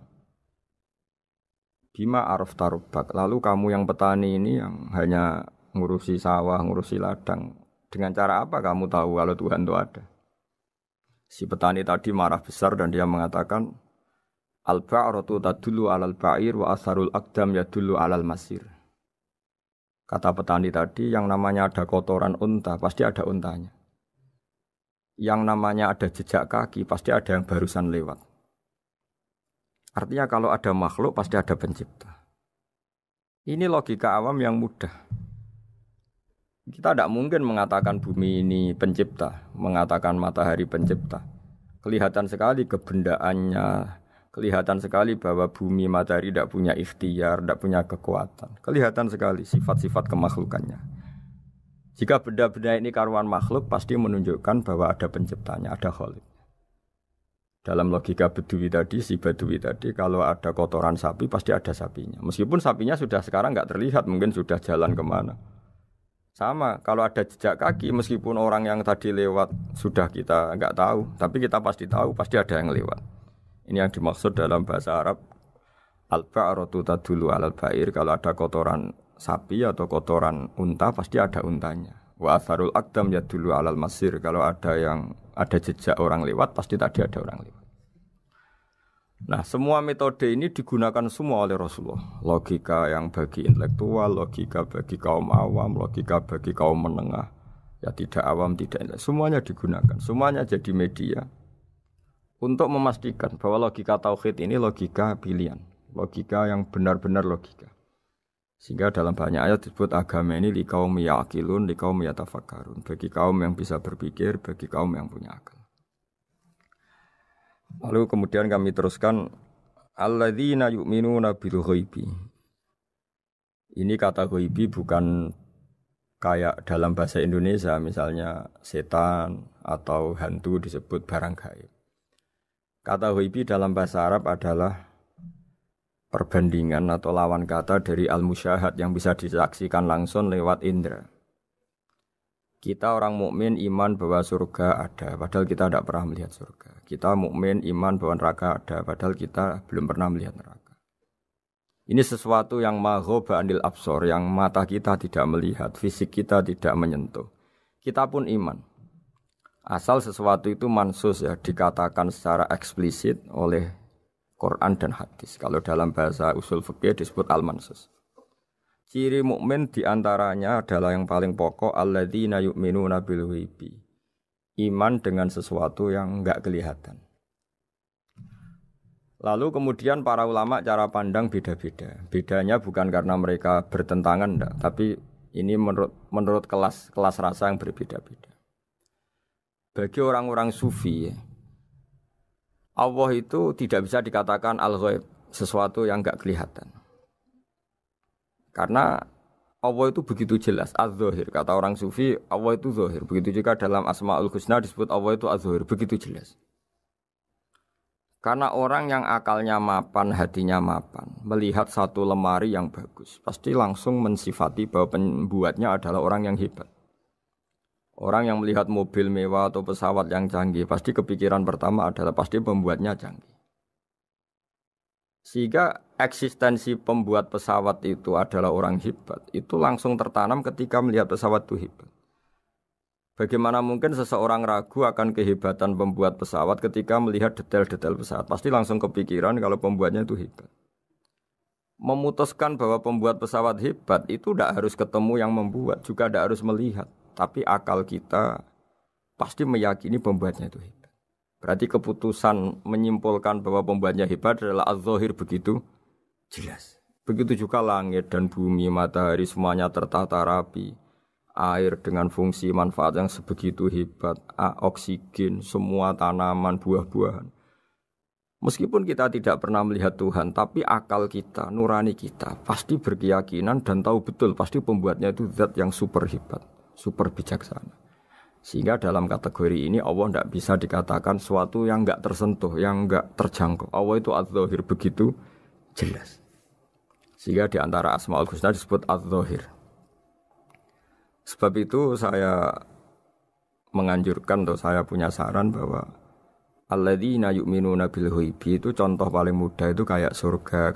Bima araf tarubak, lalu kamu yang petani ini yang hanya ngurusi sawah, ngurusi ladang, dengan cara apa kamu tahu kalau Tuhan itu ada? Si petani tadi marah besar dan dia mengatakan, Al-ba'ratu tadullu alal ba'ir wa asharul aqdam yadullu alal masir. Kata petani tadi, yang namanya ada kotoran unta, pasti ada untanya. Yang namanya ada jejak kaki, pasti ada yang barusan lewat. Artinya kalau ada makhluk, pasti ada pencipta. Ini logika awam yang mudah. Kita tidak mungkin mengatakan bumi ini pencipta, mengatakan matahari pencipta. Kelihatan sekali kebendaannya, kelihatan sekali bahwa bumi matahari tidak punya ikhtiar, tidak punya kekuatan. Kelihatan sekali sifat-sifat kemakhlukannya. Jika benda-benda ini karuan makhluk, pasti menunjukkan bahwa ada penciptanya, ada khalik. Dalam logika Bedui tadi, si Bedui tadi, kalau ada kotoran sapi, pasti ada sapinya. Meskipun sapinya sudah sekarang nggak terlihat, mungkin sudah jalan kemana. Sama, kalau ada jejak kaki, meskipun orang yang tadi lewat sudah kita nggak tahu, tapi kita pasti tahu, pasti ada yang lewat. Ini yang dimaksud dalam bahasa Arab, al-ba'ratu tadullu alal ba'ir, kalau ada kotoran sapi atau kotoran unta, pasti ada untanya. Wa atharul aqdam yadullu alal masir. Kalau ada jejak orang lewat, pasti tadi ada orang lewat. Nah, semua metode ini digunakan semua oleh Rasulullah. Logika yang bagi intelektual, logika bagi kaum awam, logika bagi kaum menengah. Ya tidak awam, tidak intelektual. Semuanya digunakan. Semuanya jadi media untuk memastikan bahwa logika tauhid ini logika pilihan. Logika yang benar-benar logika. Sehingga dalam banyak ayat disebut agama ini liqaum yaqilun, liqaum yatafakkarun. Bagi kaum yang bisa berpikir, bagi kaum yang punya akal. Lalu kemudian kami teruskan alladzina yu'minuna bil ghaibi. Ini kata ghaibi bukan kayak dalam bahasa Indonesia misalnya setan atau hantu disebut barang gaib. Kata ghaibi dalam bahasa Arab adalah perbandingan atau lawan kata dari al-musyahad yang bisa disaksikan langsung lewat indera. Kita orang mukmin iman bahwa surga ada, padahal kita tidak pernah melihat surga. Kita mukmin iman bahwa neraka ada, padahal kita belum pernah melihat neraka. Ini sesuatu yang maghoba anil absor, yang mata kita tidak melihat, fisik kita tidak menyentuh. Kita pun iman. Asal sesuatu itu mansus ya, dikatakan secara eksplisit oleh Quran dan hadis. Kalau dalam bahasa usul fikih disebut al-mansus. Ciri mukmin diantaranya adalah yang paling pokok alladzina yu'minuna bil ghaibi. Iman dengan sesuatu yang enggak kelihatan. Lalu kemudian para ulama cara pandang beda-beda. Bedanya bukan karena mereka bertentangan enggak, tapi ini menurut kelas rasa yang berbeda-beda. Bagi orang-orang sufi Allah itu tidak bisa dikatakan al-ghaib, sesuatu yang enggak kelihatan. Karena Allah itu begitu jelas, az-zahir. Kata orang sufi, Allah itu zahir. Begitu juga dalam Asmaul Husna disebut Allah itu az-zahir, begitu jelas. Karena orang yang akalnya mapan, hatinya mapan, melihat satu lemari yang bagus, pasti langsung mensifati bahwa pembuatnya adalah orang yang hebat. Orang yang melihat mobil mewah atau pesawat yang canggih, pasti kepikiran pertama adalah pasti pembuatnya canggih. Sehingga eksistensi pembuat pesawat itu adalah orang hebat, itu langsung tertanam ketika melihat pesawat itu hebat. Bagaimana mungkin seseorang ragu akan kehebatan pembuat pesawat ketika melihat detail-detail pesawat? Pasti langsung kepikiran kalau pembuatnya itu hebat. Memutuskan bahwa pembuat pesawat hebat itu tidak harus ketemu yang membuat, juga tidak harus melihat. Tapi akal kita pasti meyakini pembuatnya itu hebat. Berarti keputusan menyimpulkan bahwa pembuatnya hebat adalah az-zahir begitu jelas. Begitu juga langit dan bumi, matahari semuanya tertata rapi. Air dengan fungsi manfaat yang sebegitu hebat, oksigen, semua tanaman, buah-buahan. Meskipun kita tidak pernah melihat Tuhan, tapi akal kita, nurani kita pasti berkeyakinan dan tahu betul pasti pembuatnya itu zat yang super hebat. Super bijaksana. Sehingga dalam kategori ini Allah tidak bisa dikatakan sesuatu yang enggak tersentuh, yang enggak terjangkau. Allah itu az-zahir begitu jelas. Sehingga di antara Asmaul Husna disebut az-zahir. Sebab itu saya menganjurkan atau saya punya saran bahwa alladzina yu'minuna bil ghaibi itu contoh paling mudah itu kayak surga, kayak